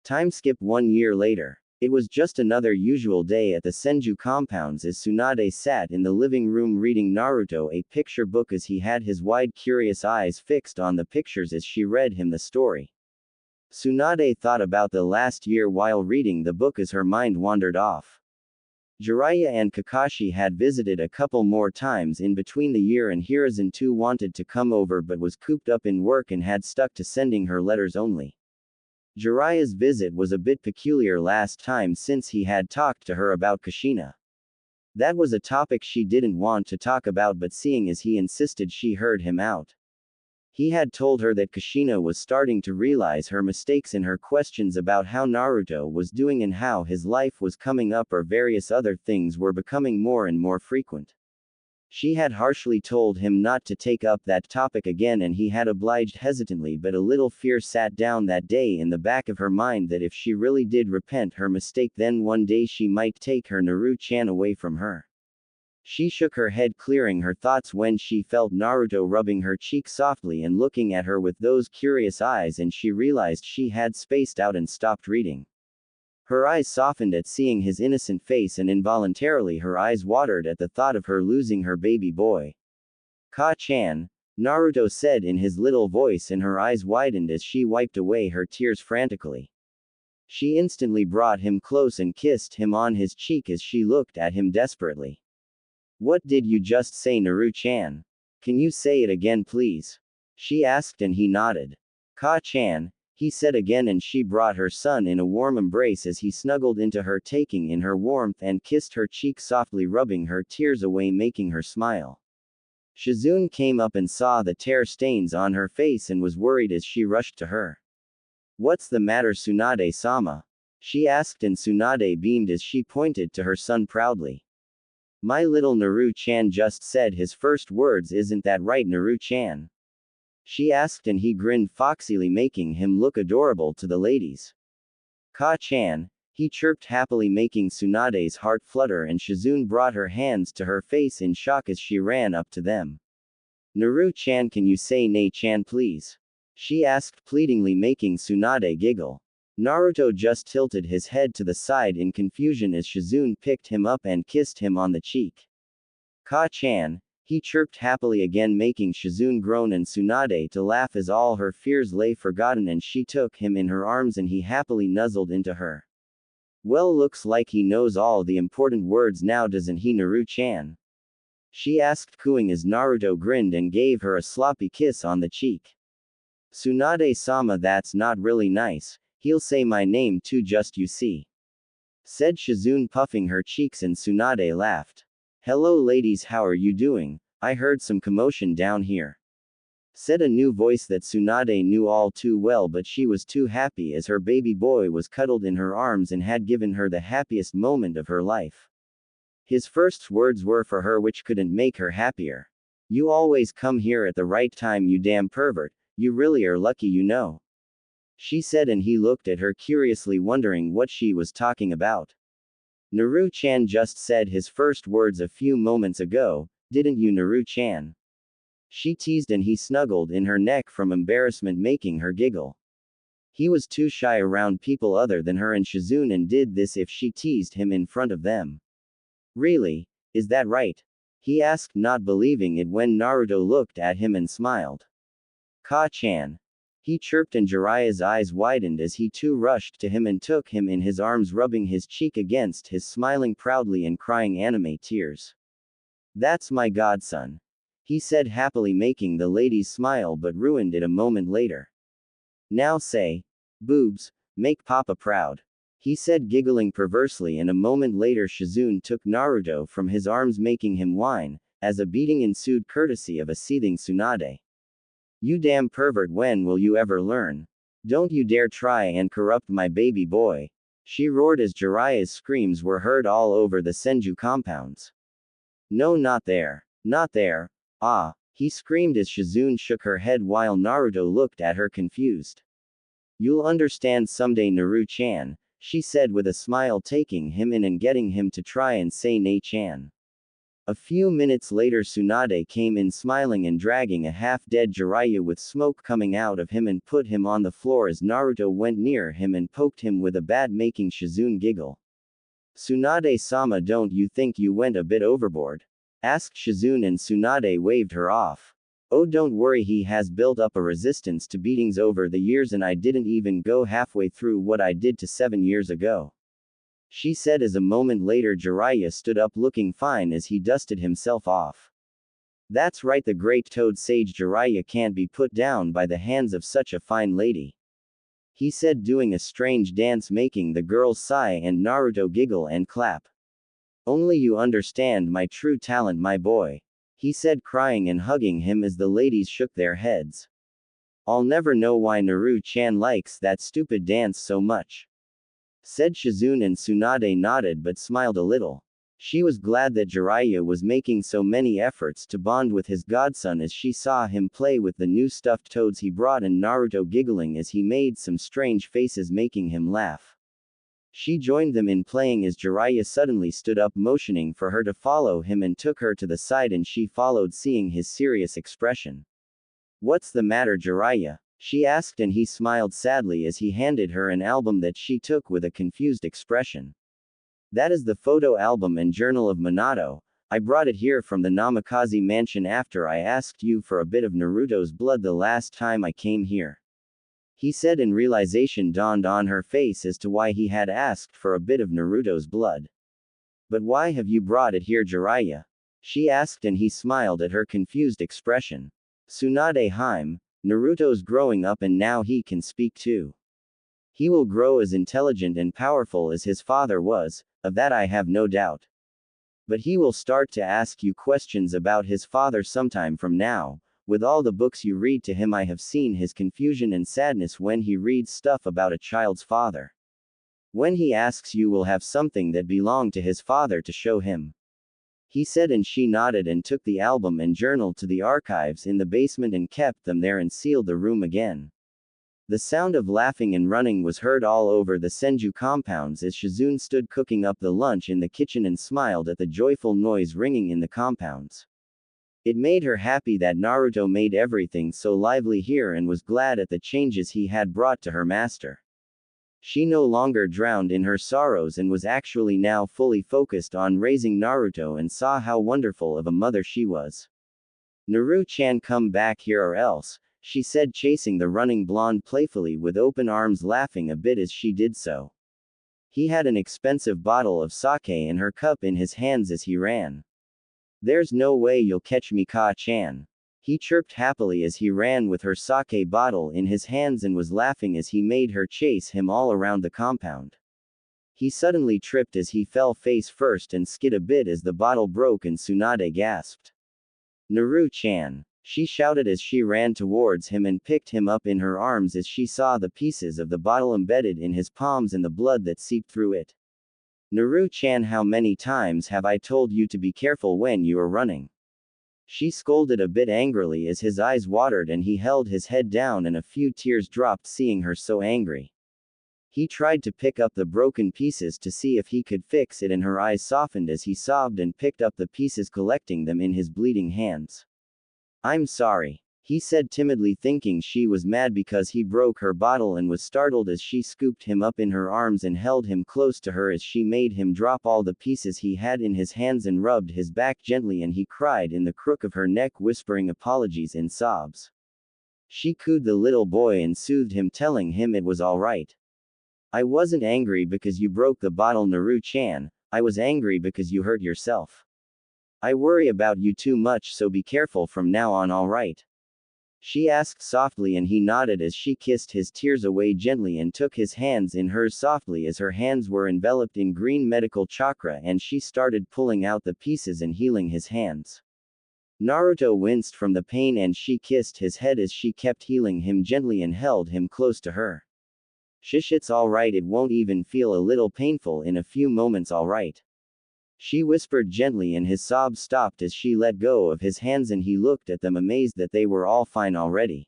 Time skip 1 year later. It was just another usual day at the Senju compounds as Tsunade sat in the living room reading Naruto a picture book as he had his wide curious eyes fixed on the pictures as she read him the story. Tsunade thought about the last year while reading the book as her mind wandered off. Jiraiya and Kakashi had visited a couple more times in between the year and Hiruzen too wanted to come over but was cooped up in work and had stuck to sending her letters only. Jiraiya's visit was a bit peculiar last time since he had talked to her about Kushina. That was a topic she didn't want to talk about, but seeing as he insisted, she heard him out. He had told her that Kushina was starting to realize her mistakes in her questions about how Naruto was doing and how his life was coming up, or various other things were becoming more and more frequent. She had harshly told him not to take up that topic again and he had obliged hesitantly, but a little fear sat down that day in the back of her mind that if she really did repent her mistake then one day she might take her Naru-chan away from her. She shook her head, clearing her thoughts when she felt Naruto rubbing her cheek softly and looking at her with those curious eyes, and she realized she had spaced out and stopped reading. Her eyes softened at seeing his innocent face and involuntarily her eyes watered at the thought of her losing her baby boy. Ka-chan, Naruto said in his little voice, and her eyes widened as she wiped away her tears frantically. She instantly brought him close and kissed him on his cheek as she looked at him desperately. What did you just say, Naru-chan? Can you say it again, please? She asked and he nodded. Ka-chan, he said again, and she brought her son in a warm embrace as he snuggled into her, taking in her warmth and kissed her cheek softly, rubbing her tears away, making her smile. Shizune came up and saw the tear stains on her face and was worried as she rushed to her. What's the matter, Tsunade-sama? She asked, and Tsunade beamed as she pointed to her son proudly. My little Naru-chan just said his first words, isn't that right, Naru-chan? She asked, and he grinned foxily, making him look adorable to the ladies. Ka-chan, he chirped happily, making Tsunade's heart flutter, and Shizune brought her hands to her face in shock as she ran up to them. Naru-chan, can you say Nei-chan please? She asked pleadingly, making Tsunade giggle. Naruto just tilted his head to the side in confusion as Shizune picked him up and kissed him on the cheek. Ka-chan, he chirped happily again, making Shizune groan and Tsunade to laugh as all her fears lay forgotten and she took him in her arms and he happily nuzzled into her. Well, looks like he knows all the important words now, doesn't he, Naru-chan? She asked, cooing as Naruto grinned and gave her a sloppy kiss on the cheek. Tsunade-sama, that's not really nice. He'll say my name too, just you see, said Shizune, puffing her cheeks, and Tsunade laughed. Hello ladies, how are you doing? I heard some commotion down here, said a new voice that Tsunade knew all too well, but she was too happy as her baby boy was cuddled in her arms and had given her the happiest moment of her life. His first words were for her, which couldn't make her happier. You always come here at the right time, you damn pervert, you really are lucky, you know, she said, and he looked at her curiously, wondering what she was talking about. Naru-chan just said his first words a few moments ago, didn't you, Naru-chan? She teased, and he snuggled in her neck from embarrassment, making her giggle. He was too shy around people other than her and Shizune, and did this if she teased him in front of them. Really? Is that right? He asked, not believing it when Naruto looked at him and smiled. Ka-chan, he chirped, and Jiraiya's eyes widened as he too rushed to him and took him in his arms, rubbing his cheek against his, smiling proudly and crying anime tears. That's my godson, he said happily, making the ladies smile, but ruined it a moment later. Now say, boobs, make Papa proud, he said, giggling perversely, and a moment later Shizune took Naruto from his arms, making him whine, as a beating ensued courtesy of a seething Tsunade. You damn pervert, when will you ever learn? Don't you dare try and corrupt my baby boy, she roared as Jiraiya's screams were heard all over the Senju compounds. No, not there. Not there. Ah, he screamed as Shizune shook her head while Naruto looked at her confused. You'll understand someday, Naru-chan, she said with a smile, taking him in and getting him to try and say Nei-chan. A few minutes later Tsunade came in smiling and dragging a half-dead Jiraiya with smoke coming out of him, and put him on the floor as Naruto went near him and poked him with a bat, making Shizune giggle. Tsunade-sama, don't you think you went a bit overboard? Asked Shizune, and Tsunade waved her off. Oh, don't worry, he has built up a resistance to beatings over the years, and I didn't even go halfway through what I did to 7 years ago, she said as a moment later Jiraiya stood up looking fine as he dusted himself off. That's right, the great toad sage Jiraiya can't be put down by the hands of such a fine lady, he said, doing a strange dance, making the girls sigh and Naruto giggle and clap. Only you understand my true talent, my boy, he said, crying and hugging him as the ladies shook their heads. I'll never know why Naru-chan likes that stupid dance so much, said Shizune, and Tsunade nodded but smiled a little. She was glad that Jiraiya was making so many efforts to bond with his godson as she saw him play with the new stuffed toads he brought, and Naruto giggling as he made some strange faces, making him laugh. She joined them in playing as Jiraiya suddenly stood up, motioning for her to follow him, and took her to the side, and she followed, seeing his serious expression. What's the matter, Jiraiya? She asked, and he smiled sadly as he handed her an album that she took with a confused expression. That is the photo album and journal of Minato. I brought it here from the Namikaze mansion after I asked you for a bit of Naruto's blood the last time I came here, he said, and realization dawned on her face as to why he had asked for a bit of Naruto's blood. But why have you brought it here, Jiraiya? She asked, and he smiled at her confused expression. Tsunade Hime, Naruto's growing up and now he can speak too. He will grow as intelligent and powerful as his father was, of that I have no doubt. But he will start to ask you questions about his father sometime from now. With all the books you read to him, I have seen his confusion and sadness when he reads stuff about a child's father. When he asks, you will have something that belonged to his father to show him, he said, and she nodded and took the album and journal to the archives in the basement and kept them there and sealed the room again. The sound of laughing and running was heard all over the Senju compounds as Shizune stood cooking up the lunch in the kitchen and smiled at the joyful noise ringing in the compounds. It made her happy that Naruto made everything so lively here and was glad at the changes he had brought to her master. She no longer drowned in her sorrows and was actually now fully focused on raising Naruto, and saw how wonderful of a mother she was. Naru-chan, come back here or else, she said, chasing the running blonde playfully with open arms, laughing a bit as she did so. He had an expensive bottle of sake and her cup in his hands as he ran. There's no way you'll catch me, Ka-chan. He chirped happily as he ran with her sake bottle in his hands and was laughing as he made her chase him all around the compound. He suddenly tripped as he fell face first and skid a bit as the bottle broke and Tsunade gasped. Naru-chan. She shouted as she ran towards him and picked him up in her arms as she saw the pieces of the bottle embedded in his palms and the blood that seeped through it. Naru-chan, how many times have I told you to be careful when you are running? She scolded a bit angrily as his eyes watered and he held his head down and a few tears dropped seeing her so angry. He tried to pick up the broken pieces to see if he could fix it and her eyes softened as he sobbed and picked up the pieces, collecting them in his bleeding hands. I'm sorry, he said timidly, thinking she was mad because he broke her bottle, and was startled as she scooped him up in her arms and held him close to her as she made him drop all the pieces he had in his hands and rubbed his back gently, and he cried in the crook of her neck, whispering apologies in sobs. She cooed the little boy and soothed him, telling him it was all right. I wasn't angry because you broke the bottle, Naru-chan, I was angry because you hurt yourself. I worry about you too much, so be careful from now on, alright? She asked softly, and he nodded as she kissed his tears away gently and took his hands in hers softly as her hands were enveloped in green medical chakra and she started pulling out the pieces and healing his hands. Naruto winced from the pain and she kissed his head as she kept healing him gently and held him close to her. Shish, it's alright, it won't even feel a little painful in a few moments, alright? She whispered gently, and his sobs stopped as she let go of his hands and he looked at them amazed that they were all fine already.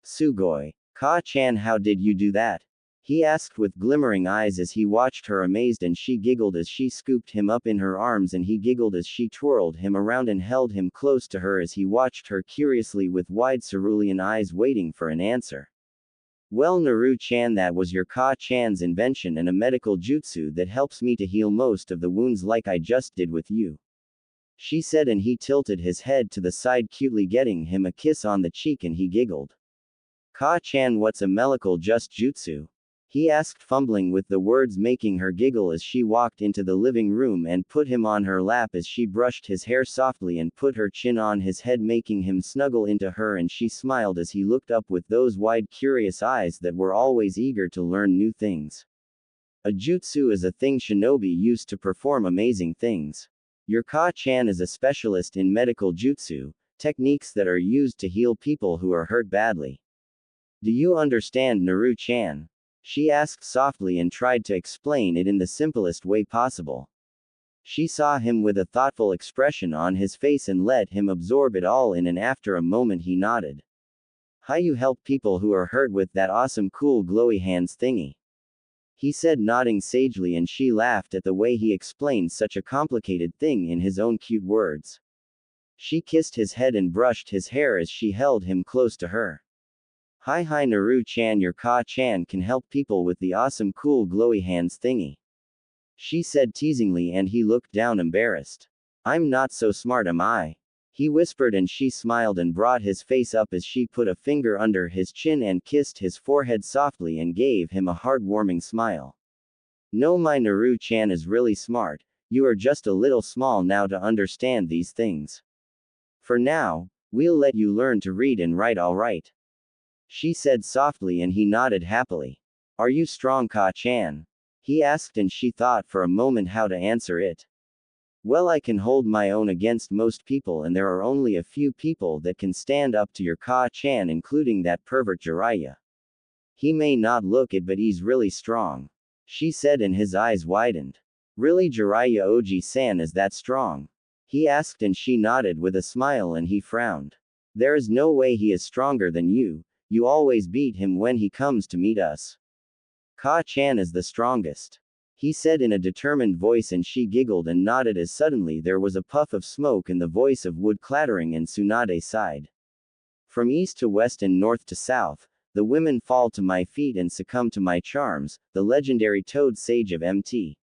Sugoi. Ka-chan, how did you do that? He asked with glimmering eyes as he watched her amazed, and she giggled as she scooped him up in her arms and he giggled as she twirled him around and held him close to her as he watched her curiously with wide cerulean eyes waiting for an answer. Well, Naru-chan, that was your Ka-chan's invention and a medical jutsu that helps me to heal most of the wounds like I just did with you. She said, and he tilted his head to the side, cutely getting him a kiss on the cheek, and he giggled. Ka-chan, what's a medical just jutsu? He asked, fumbling with the words, making her giggle as she walked into the living room and put him on her lap as she brushed his hair softly and put her chin on his head, making him snuggle into her, and she smiled as he looked up with those wide, curious eyes that were always eager to learn new things. A jutsu is a thing shinobi use to perform amazing things. Your Ka-chan is a specialist in medical jutsu, techniques that are used to heal people who are hurt badly. Do you understand, Naru-chan? She asked softly and tried to explain it in the simplest way possible. She saw him with a thoughtful expression on his face and let him absorb it all in, and after a moment he nodded. How you help people who are hurt with that awesome cool glowy hands thingy? He said, nodding sagely, and she laughed at the way he explained such a complicated thing in his own cute words. She kissed his head and brushed his hair as she held him close to her. Hi Naru-chan, your Ka-chan can help people with the awesome cool glowy hands thingy. She said teasingly, and he looked down embarrassed. I'm not so smart, am I? He whispered, and she smiled and brought his face up as she put a finger under his chin and kissed his forehead softly and gave him a heartwarming smile. No, my Naru-chan is really smart, you are just a little small now to understand these things. For now, we'll let you learn to read and write, alright? She said softly, and he nodded happily. Are you strong, Ka-chan? He asked, and she thought for a moment how to answer it. Well, I can hold my own against most people, and there are only a few people that can stand up to your Ka-chan, including that pervert Jiraiya. He may not look it, but he's really strong. She said, and his eyes widened. Really, Jiraiya Oji-san is that strong? He asked, and she nodded with a smile, and he frowned. There is no way he is stronger than you. You always beat him when he comes to meet us. Ka-chan is the strongest. He said in a determined voice, and she giggled and nodded as suddenly there was a puff of smoke and the voice of wood clattering, and Tsunade sighed. From east to west and north to south, the women fall to my feet and succumb to my charms, the legendary toad sage of MT.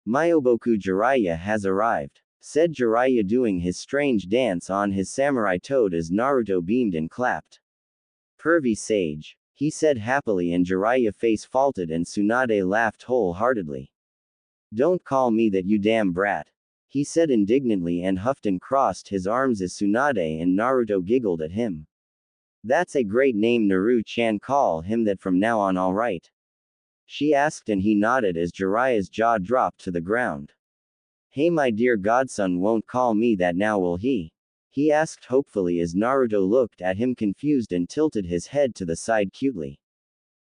Myoboku Jiraiya has arrived, said Jiraiya, doing his strange dance on his samurai toad as Naruto beamed and clapped. Pervy sage. he said happily, and Jiraiya's face faltered and Tsunade laughed wholeheartedly. Don't call me that, you damn brat, he said indignantly and huffed and crossed his arms as Tsunade and Naruto giggled at him. That's a great name, Naru-chan, call him that from now on, alright? She asked, and he nodded as Jiraiya's jaw dropped to the ground. Hey, my dear godson won't call me that now, will he? He asked hopefully as Naruto looked at him confused and tilted his head to the side cutely.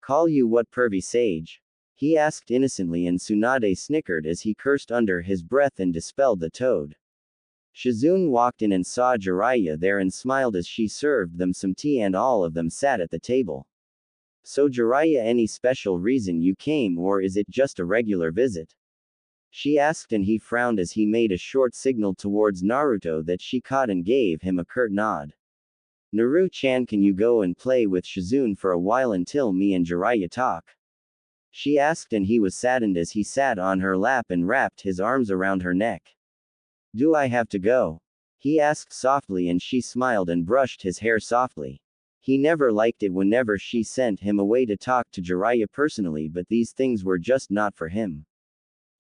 Call you what, pervy sage? He asked innocently, and Tsunade snickered as he cursed under his breath and dispelled the toad. Shizune walked in and saw Jiraiya there and smiled as she served them some tea, and all of them sat at the table. So Jiraiya, any special reason you came, or is it just a regular visit? She asked, and he frowned as he made a short signal towards Naruto that she caught and gave him a curt nod. Naru-chan, can you go and play with Shizune for a while until me and Jiraiya talk? She asked, and he was saddened as he sat on her lap and wrapped his arms around her neck. Do I have to go? He asked softly, and she smiled and brushed his hair softly. He never liked it whenever she sent him away to talk to Jiraiya personally, but these things were just not for him.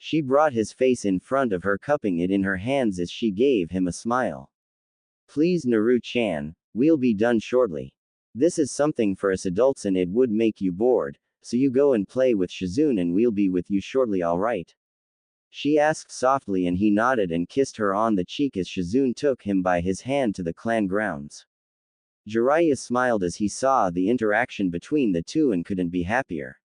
She brought his face in front of her, cupping it in her hands as she gave him a smile. Please, Naru-chan, we'll be done shortly. This is something for us adults and it would make you bored, so you go and play with Shizune and we'll be with you shortly, alright? She asked softly, and he nodded and kissed her on the cheek as Shizune took him by his hand to the clan grounds. Jiraiya smiled as he saw the interaction between the two and couldn't be happier.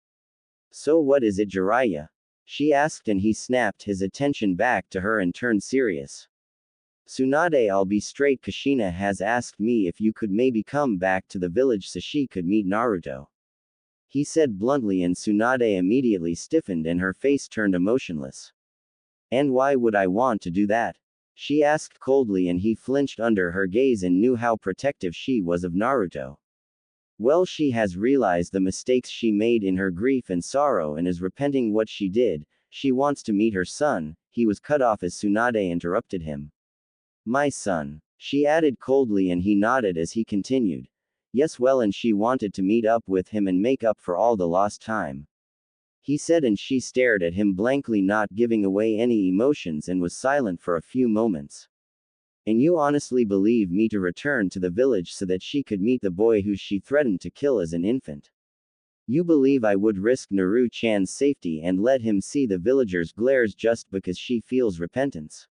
So what is it, Jiraiya? She asked, and he snapped his attention back to her and turned serious. Tsunade, I'll be straight, Kushina has asked me if you could maybe come back to the village so she could meet Naruto. He said bluntly, and Tsunade immediately stiffened and her face turned emotionless. And why would I want to do that? She asked coldly, and he flinched under her gaze and knew how protective she was of Naruto. Well, she has realized the mistakes she made in her grief and sorrow and is repenting what she did. She wants to meet her son. He was cut off as Tsunade interrupted him. My son, she added coldly, and he nodded as he continued. Yes, well, and she wanted to meet up with him and make up for all the lost time. He said, and she stared at him blankly, not giving away any emotions, and was silent for a few moments. And you honestly believe me to return to the village so that she could meet the boy who she threatened to kill as an infant? You believe I would risk Naru-chan's safety and let him see the villagers' glares just because she feels repentance?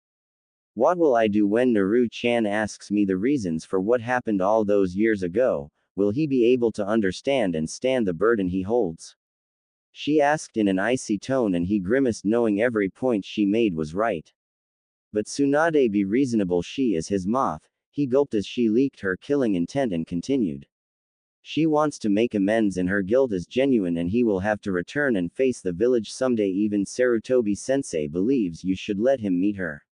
What will I do when Naru-chan asks me the reasons for what happened all those years ago? Will he be able to understand and stand the burden he holds? She asked in an icy tone, and he grimaced, knowing every point she made was right. But Tsunade, be reasonable, she is his moth. He gulped as she leaked her killing intent and continued. She wants to make amends and her guilt is genuine, and he will have to return and face the village someday. Even Sarutobi-sensei believes you should let him meet her.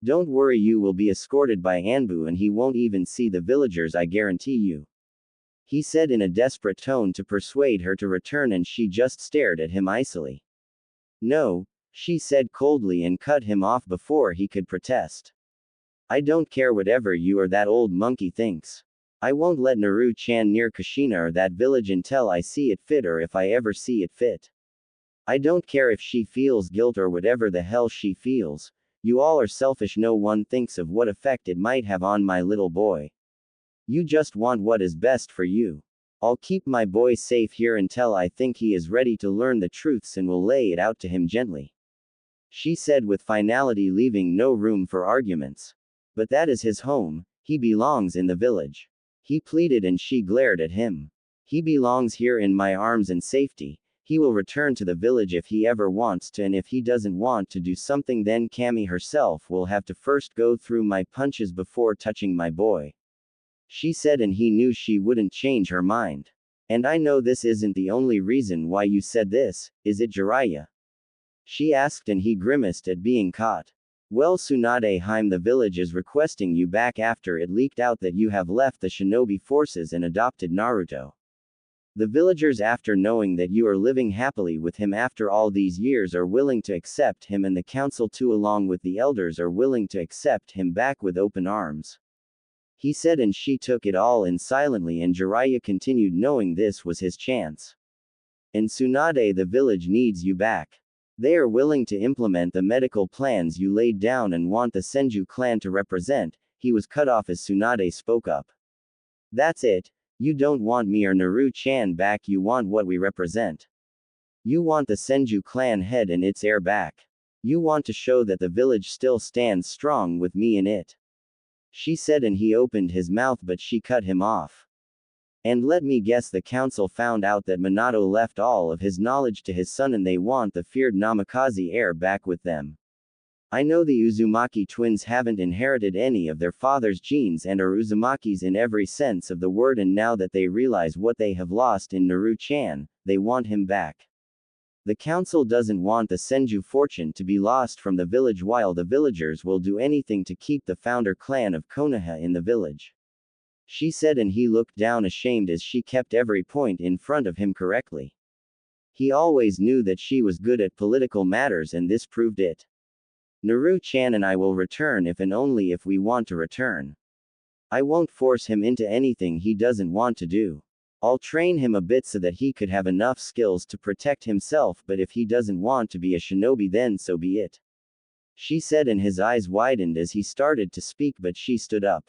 Don't worry, you will be escorted by Anbu and he won't even see the villagers, I guarantee you. He said in a desperate tone to persuade her to return, and she just stared at him icily. No, she said coldly, and cut him off before he could protest. I don't care whatever you or that old monkey thinks. I won't let Naru-chan near Kushina or that village until I see it fit, or if I ever see it fit. I don't care if she feels guilt or whatever the hell she feels. You all are selfish. No one thinks of what effect it might have on my little boy. You just want what is best for you. I'll keep my boy safe here until I think he is ready to learn the truths, and will lay it out to him gently. She said with finality, leaving no room for arguments. But that is his home. He belongs in the village. He pleaded, and she glared at him. He belongs here in my arms and safety. He will return to the village if he ever wants to, and if he doesn't want to do something, then Kami herself will have to first go through my punches before touching my boy. She said, and he knew she wouldn't change her mind. And I know this isn't the only reason why you said this, is it, Jiraiya? She asked, and he grimaced at being caught. Well, Tsunade Heim, the village is requesting you back after it leaked out that you have left the shinobi forces and adopted Naruto. The villagers, after knowing that you are living happily with him after all these years, are willing to accept him, and the council too, along with the elders, are willing to accept him back with open arms. he said, and she took it all in silently, and Jiraiya continued, knowing this was his chance. In Tsunade, the village needs you back. They are willing to implement the medical plans you laid down and want the Senju clan to represent. He was cut off as Tsunade spoke up. That's it. You don't want me or Naru-chan back, you want what we represent. You want the Senju clan head and its heir back. You want to show that the village still stands strong with me in it. She said, and he opened his mouth, but she cut him off. And let me guess, the council found out that Minato left all of his knowledge to his son, and they want the feared Namikaze heir back with them. I know the Uzumaki twins haven't inherited any of their father's genes and are Uzumakis in every sense of the word, and now that they realize what they have lost in Naru-chan, they want him back. The council doesn't want the Senju fortune to be lost from the village, while the villagers will do anything to keep the founder clan of Konoha in the village. She said, and he looked down ashamed as she kept every point in front of him correctly. He always knew that she was good at political matters, and this proved it. Naru-chan and I will return if and only if we want to return. I won't force him into anything he doesn't want to do. I'll train him a bit so that he could have enough skills to protect himself, but if he doesn't want to be a shinobi, then so be it. She said, and his eyes widened as he started to speak, but she stood up.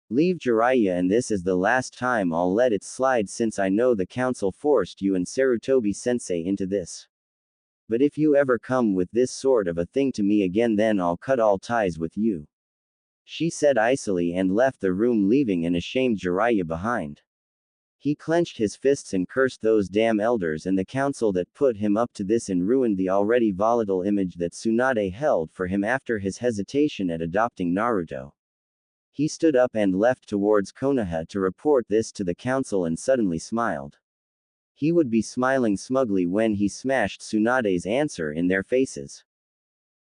Leave Jiraiya, and this is the last time I'll let it slide, since I know the council forced you and Sarutobi-sensei into this. But if you ever come with this sort of a thing to me again, then I'll cut all ties with you. She said icily and left the room, leaving an ashamed Jiraiya behind. He clenched his fists and cursed those damn elders and the council that put him up to this and ruined the already volatile image that Tsunade held for him after his hesitation at adopting Naruto. He stood up and left towards Konoha to report this to the council, and suddenly smiled. He would be smiling smugly when he smashed Tsunade's answer in their faces.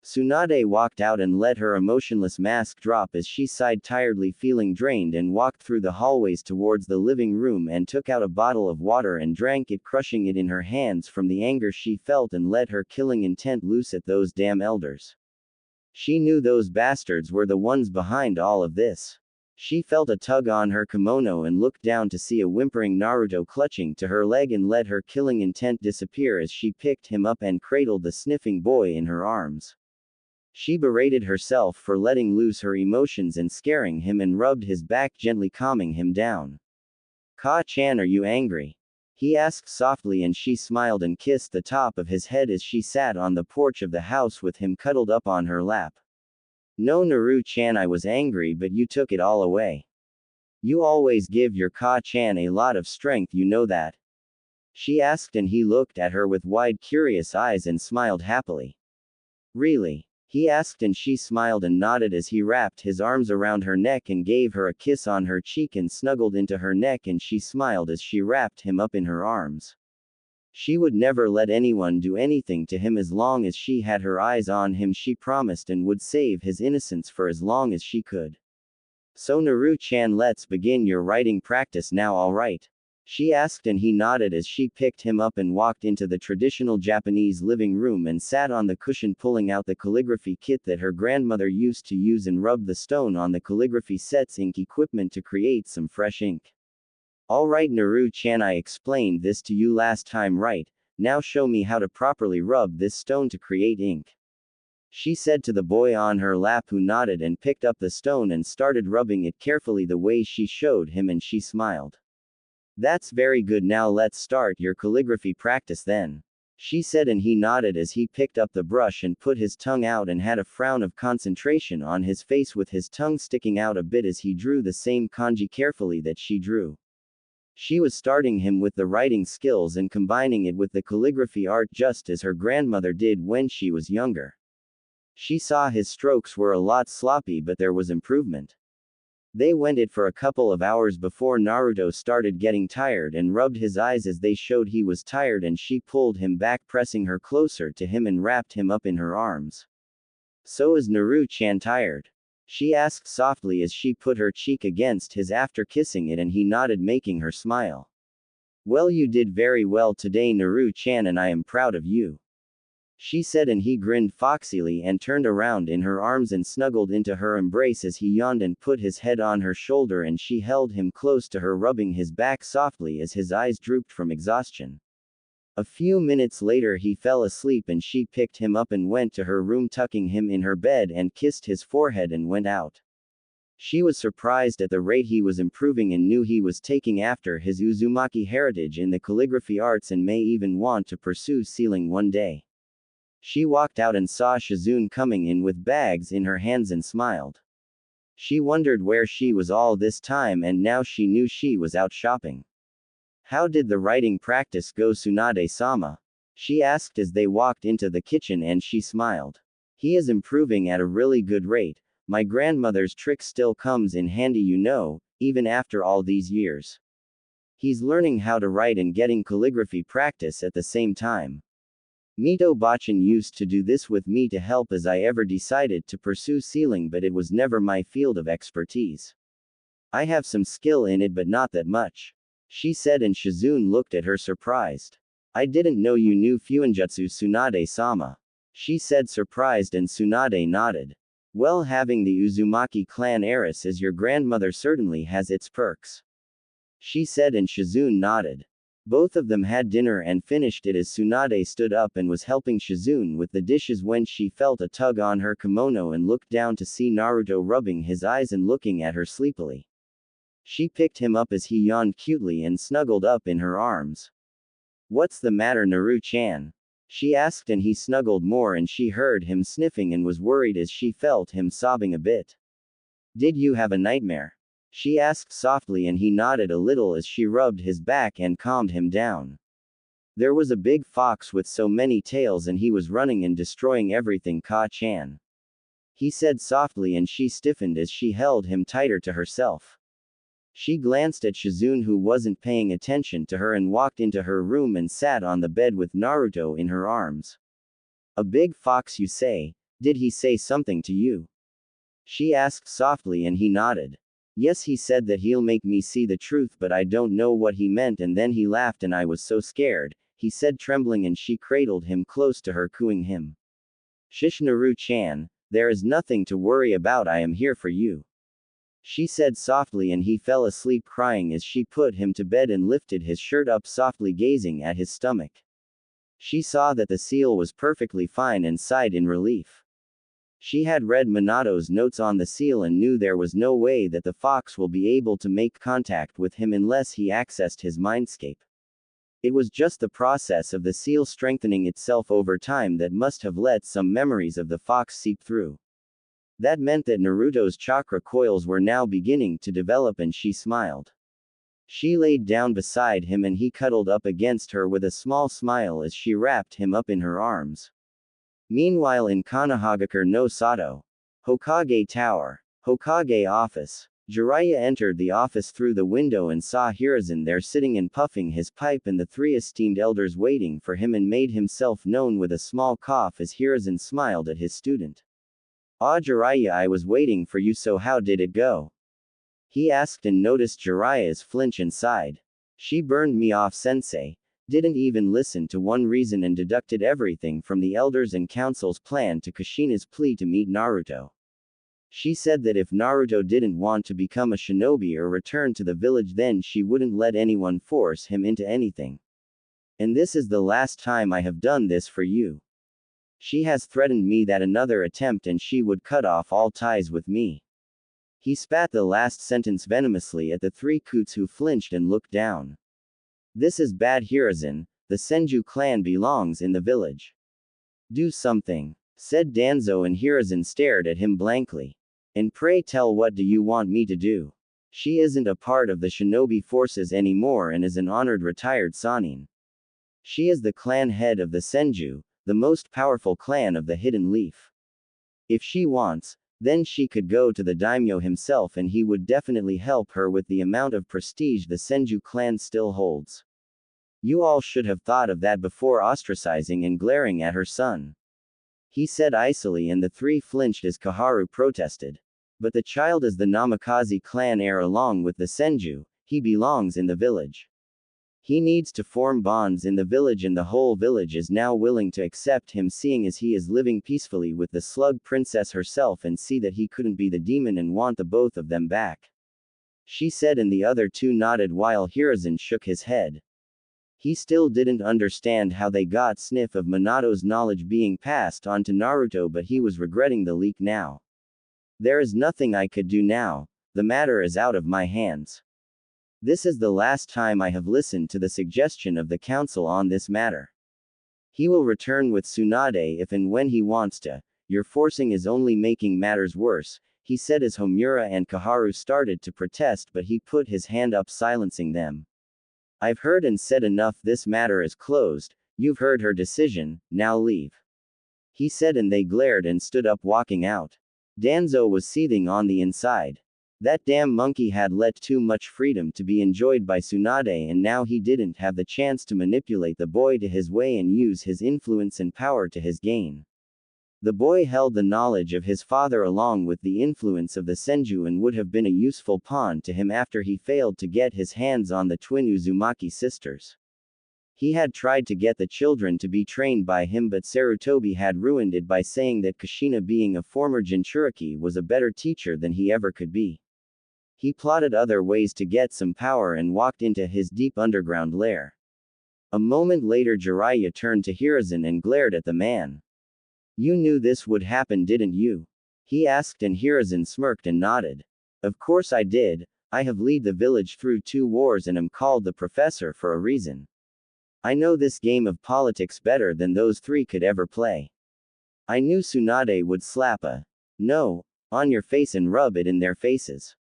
Tsunade walked out and let her emotionless mask drop as she sighed tiredly, feeling drained, and walked through the hallways towards the living room and took out a bottle of water and drank it, crushing it in her hands from the anger she felt, and let her killing intent loose at those damn elders. She knew those bastards were the ones behind all of this. She felt a tug on her kimono and looked down to see a whimpering Naruto clutching to her leg, and let her killing intent disappear as she picked him up and cradled the sniffing boy in her arms. She berated herself for letting loose her emotions and scaring him, and rubbed his back gently, calming him down. "Ka-chan, are you angry?" he asked softly, and she smiled and kissed the top of his head as she sat on the porch of the house with him cuddled up on her lap. "No, Naru-chan, I was angry, but you took it all away. You always give your Ka-chan a lot of strength, you know that?" she asked, and he looked at her with wide, curious eyes and smiled happily. "Really?" he asked, and she smiled and nodded as he wrapped his arms around her neck and gave her a kiss on her cheek and snuggled into her neck, and she smiled as she wrapped him up in her arms. She would never let anyone do anything to him as long as she had her eyes on him, she promised, and would save his innocence for as long as she could. "So Naru-chan, let's begin your writing practice now, all right?" she asked, and he nodded as she picked him up and walked into the traditional Japanese living room and sat on the cushion, pulling out the calligraphy kit that her grandmother used to use, and rubbed the stone on the calligraphy set's ink equipment to create some fresh ink. "All right, Naru-chan, I explained this to you last time, right? Now show me how to properly rub this stone to create ink," she said to the boy on her lap, who nodded and picked up the stone and started rubbing it carefully the way she showed him, and she smiled. "That's very good, now let's start your calligraphy practice then," she said, and he nodded as he picked up the brush and put his tongue out and had a frown of concentration on his face, with his tongue sticking out a bit as he drew the same kanji carefully that she drew. She was starting him with the writing skills and combining it with the calligraphy art, just as her grandmother did when she was younger. She saw his strokes were a lot sloppy, but there was improvement. They went it for a couple of hours before Naruto started getting tired and rubbed his eyes as they showed he was tired, and she pulled him back, pressing her closer to him, and wrapped him up in her arms. "So is Naru-chan tired?" she asked softly as she put her cheek against his after kissing it, and he nodded, making her smile. "Well, you did very well today, Naru-chan, and I am proud of you." she said, and he grinned foxily and turned around in her arms and snuggled into her embrace as he yawned and put his head on her shoulder, and she held him close to her, rubbing his back softly as his eyes drooped from exhaustion. A few minutes later he fell asleep and she picked him up and went to her room, tucking him in her bed and kissed his forehead and went out. She was surprised at the rate he was improving and knew he was taking after his Uzumaki heritage in the calligraphy arts and may even want to pursue sealing one day. She walked out and saw Shizune coming in with bags in her hands and smiled. She wondered where she was all this time, and now she knew she was out shopping. "How did the writing practice go, Tsunade-sama?" she asked as they walked into the kitchen, and she smiled. "He is improving at a really good rate. My grandmother's trick still comes in handy, you know, even after all these years. He's learning how to write and getting calligraphy practice at the same time. Mito-bachan used to do this with me to help as I ever decided to pursue sealing, but it was never my field of expertise. I have some skill in it, but not that much," she said, and Shizune looked at her surprised. "I didn't know you knew Fuinjutsu, Tsunade-sama," she said, surprised, and Tsunade nodded. "Well, having the Uzumaki clan heiress as your grandmother certainly has its perks," she said, and Shizune nodded. Both of them had dinner and finished it as Tsunade stood up and was helping Shizune with the dishes when she felt a tug on her kimono and looked down to see Naruto rubbing his eyes and looking at her sleepily. She picked him up as he yawned cutely and snuggled up in her arms. "What's the matter, Naru-chan?" she asked, and he snuggled more, and she heard him sniffing and was worried as she felt him sobbing a bit. "Did you have a nightmare?" she asked softly, and he nodded a little as she rubbed his back and calmed him down. "There was a big fox with so many tails and he was running and destroying everything, Ka-chan," he said softly, and she stiffened as she held him tighter to herself. She glanced at Shizune, who wasn't paying attention to her, and walked into her room and sat on the bed with Naruto in her arms. "A big fox, you say? Did he say something to you?" she asked softly, and he nodded. "Yes, he said that he'll make me see the truth, but I don't know what he meant, and then he laughed and I was so scared," he said, trembling, and she cradled him close to her, cooing him. "Shish, Naru-chan, there is nothing to worry about, I am here for you," she said softly, and he fell asleep crying as she put him to bed and lifted his shirt up softly, gazing at his stomach. She saw that the seal was perfectly fine and sighed in relief. She had read Minato's notes on the seal and knew there was no way that the fox will be able to make contact with him unless he accessed his mindscape. It was just the process of the seal strengthening itself over time that must have let some memories of the fox seep through. That meant that Naruto's chakra coils were now beginning to develop, and she smiled. She laid down beside him and he cuddled up against her with a small smile as she wrapped him up in her arms. Meanwhile, in Konohagakure no Sato, Hokage Tower, Hokage office, Jiraiya entered the office through the window and saw Hiruzen there sitting and puffing his pipe, and the three esteemed elders waiting for him, and made himself known with a small cough as Hiruzen smiled at his student. "Ah, Jiraiya, I was waiting for you, so how did it go?" he asked, and noticed Jiraiya's flinch and sighed. "She burned me off, sensei. Didn't even listen to one reason and deducted everything from the elders and council's plan to Kushina's plea to meet Naruto. She said that if Naruto didn't want to become a shinobi or return to the village, then she wouldn't let anyone force him into anything. And this is the last time I have done this for you. She has threatened me that another attempt and she would cut off all ties with me." He spat the last sentence venomously at the three Coots, who flinched and looked down. "This is bad, Hiruzen. The Senju clan belongs in the village. Do something," said Danzo, and Hiruzen stared at him blankly. "And pray tell, what do you want me to do? She isn't a part of the shinobi forces anymore and is an honored retired Sannin. She is the clan head of the Senju, the most powerful clan of the Hidden Leaf. If she wants, then she could go to the daimyo himself and he would definitely help her with the amount of prestige the Senju clan still holds. You all should have thought of that before ostracizing and glaring at her son," he said icily, and the three flinched as Kaharu protested. "But the child is the Namikaze clan heir along with the Senju, he belongs in the village." He needs to form bonds in the village, and the whole village is now willing to accept him, seeing as he is living peacefully with the slug princess herself, and see that he couldn't be the demon and want the both of them back. She said, and the other two nodded while Hiruzen shook his head. He still didn't understand how they got sniff of Minato's knowledge being passed on to Naruto, but he was regretting the leak now. There is nothing I could do now, the matter is out of my hands. This is the last time I have listened to the suggestion of the council on this matter. He will return with Tsunade if and when he wants to. Your forcing is only making matters worse, he said as Homura and Kaharu started to protest, but he put his hand up silencing them. I've heard and said enough, this matter is closed, you've heard her decision, now leave. He said, and they glared and stood up walking out. Danzo was seething on the inside. That damn monkey had let too much freedom to be enjoyed by Tsunade, and now he didn't have the chance to manipulate the boy to his way and use his influence and power to his gain. The boy held the knowledge of his father along with the influence of the Senju and would have been a useful pawn to him after he failed to get his hands on the twin Uzumaki sisters. He had tried to get the children to be trained by him, but Sarutobi had ruined it by saying that Kushina, being a former jinchūriki, was a better teacher than he ever could be. He plotted other ways to get some power and walked into his deep underground lair. A moment later, Jiraiya turned to Hiruzen and glared at the man. You knew this would happen, didn't you? He asked, and Hiruzen smirked and nodded. Of course I did. I have led the village through 2 wars and am called the professor for a reason. I know this game of politics better than those 3 could ever play. I knew Tsunade would slap a no on your face and rub it in their faces.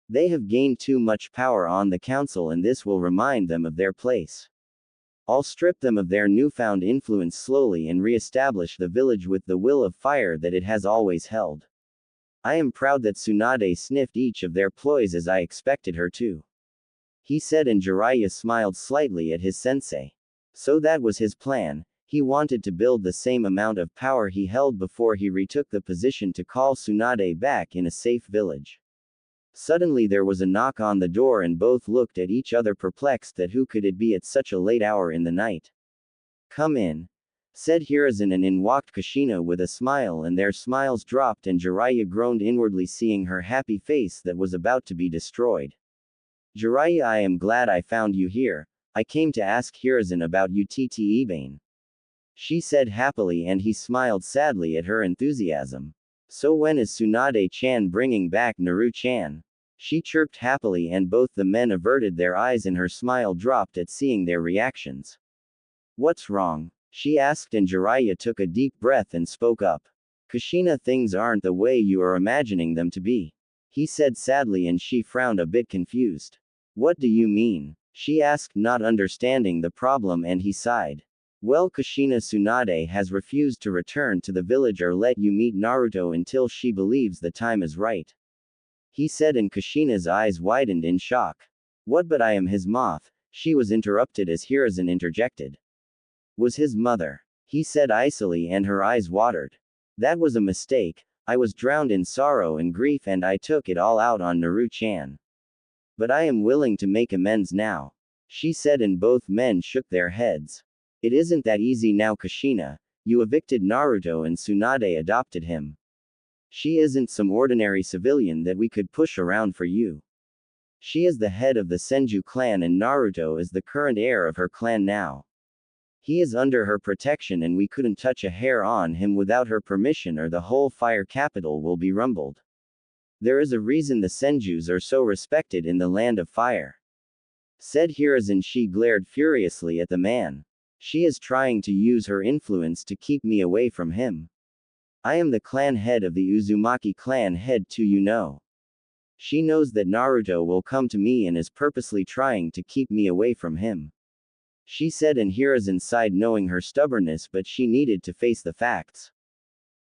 They have gained too much power on the council, and this will remind them of their place. I'll strip them of their newfound influence slowly and re-establish the village with the will of fire that it has always held. I am proud that Tsunade sniffed each of their ploys as I expected her to. He said, and Jiraiya smiled slightly at his sensei. So that was his plan. He wanted to build the same amount of power he held before he retook the position to call Tsunade back in a safe village. Suddenly there was a knock on the door, and both looked at each other, perplexed that who could it be at such a late hour in the night. Come in, said Hiruzen, and in walked Kushina with a smile, and their smiles dropped, and Jiraiya groaned inwardly seeing her happy face that was about to be destroyed. Jiraiya, I am glad I found you here. I came to ask Hiruzen about Utte, she said happily, and he smiled sadly at her enthusiasm. So when is Tsunade-chan bringing back Naru-chan? She chirped happily, and both the men averted their eyes and her smile dropped at seeing their reactions. What's wrong? She asked, and Jiraiya took a deep breath and spoke up. Kushina, things aren't the way you are imagining them to be, he said sadly, and she frowned a bit confused. What do you mean? She asked, not understanding the problem, and he sighed. Well, Kushina, Tsunade has refused to return to the village or let you meet Naruto until she believes the time is right, he said, and Kushina's eyes widened in shock. What, but I am his moth, she was interrupted as Hiruzen interjected. Was his mother, he said icily, and her eyes watered. That was a mistake, I was drowned in sorrow and grief and I took it all out on Naru-chan. But I am willing to make amends now, she said, and both men shook their heads. It isn't that easy now, Kushina. You evicted Naruto and Tsunade adopted him. She isn't some ordinary civilian that we could push around for you. She is the head of the Senju clan, and Naruto is the current heir of her clan now. He is under her protection, and we couldn't touch a hair on him without her permission, or the whole fire capital will be rumbled. There is a reason the Senjus are so respected in the land of fire, said Hiruzen. She glared furiously at the man. She is trying to use her influence to keep me away from him. I am the clan head of the Uzumaki clan head too, you know. She knows that Naruto will come to me and is purposely trying to keep me away from him, she said, and Hiruzen sighed knowing her stubbornness, but she needed to face the facts.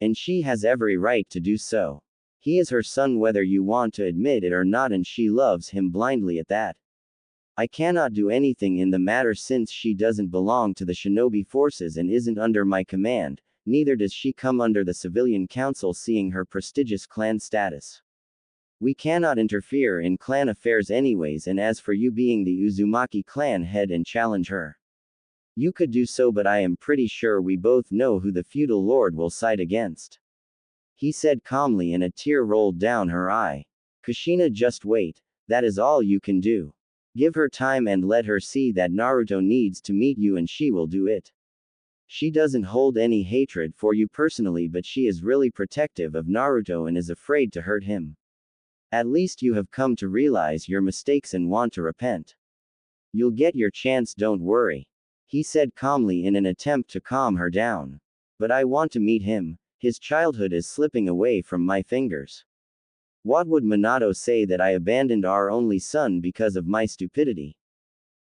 And she has every right to do so. He is her son whether you want to admit it or not, and she loves him blindly at that. I cannot do anything in the matter since she doesn't belong to the shinobi forces and isn't under my command, neither does she come under the civilian council seeing her prestigious clan status. We cannot interfere in clan affairs anyways, and as for you being the Uzumaki clan head and challenge her, you could do so, but I am pretty sure we both know who the feudal lord will side against. He said calmly, and a tear rolled down her eye. Kushina, just wait. That is all you can do. Give her time and let her see that Naruto needs to meet you and she will do it. She doesn't hold any hatred for you personally, but she is really protective of Naruto and is afraid to hurt him. At least you have come to realize your mistakes and want to repent. You'll get your chance, don't worry. He said calmly in an attempt to calm her down. But I want to meet him. His childhood is slipping away from my fingers. What would Minato say that I abandoned our only son because of my stupidity?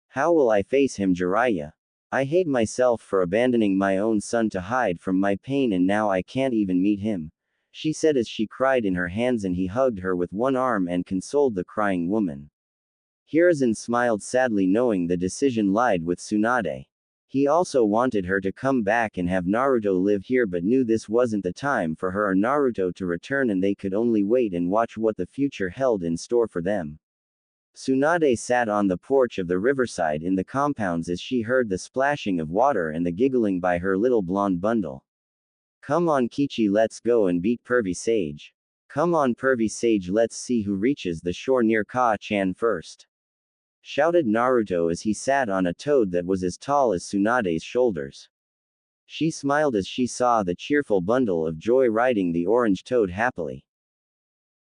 How will I face him, Jiraiya? I hate myself for abandoning my own son to hide from my pain, and now I can't even meet him, she said as she cried in her hands, and he hugged her with one arm and consoled the crying woman. Hiruzen smiled sadly, knowing the decision lied with Tsunade. He also wanted her to come back and have Naruto live here, but knew this wasn't the time for her or Naruto to return, and they could only wait and watch what the future held in store for them. Tsunade sat on the porch of the riverside in the compounds as she heard the splashing of water and the giggling by her little blonde bundle. Come on Kichi, let's go and beat Pervy Sage. Come on Pervy Sage, let's see who reaches the shore near Ka-chan first, shouted Naruto as he sat on a toad that was as tall as Tsunade's shoulders. She smiled as she saw the cheerful bundle of joy riding the orange toad happily.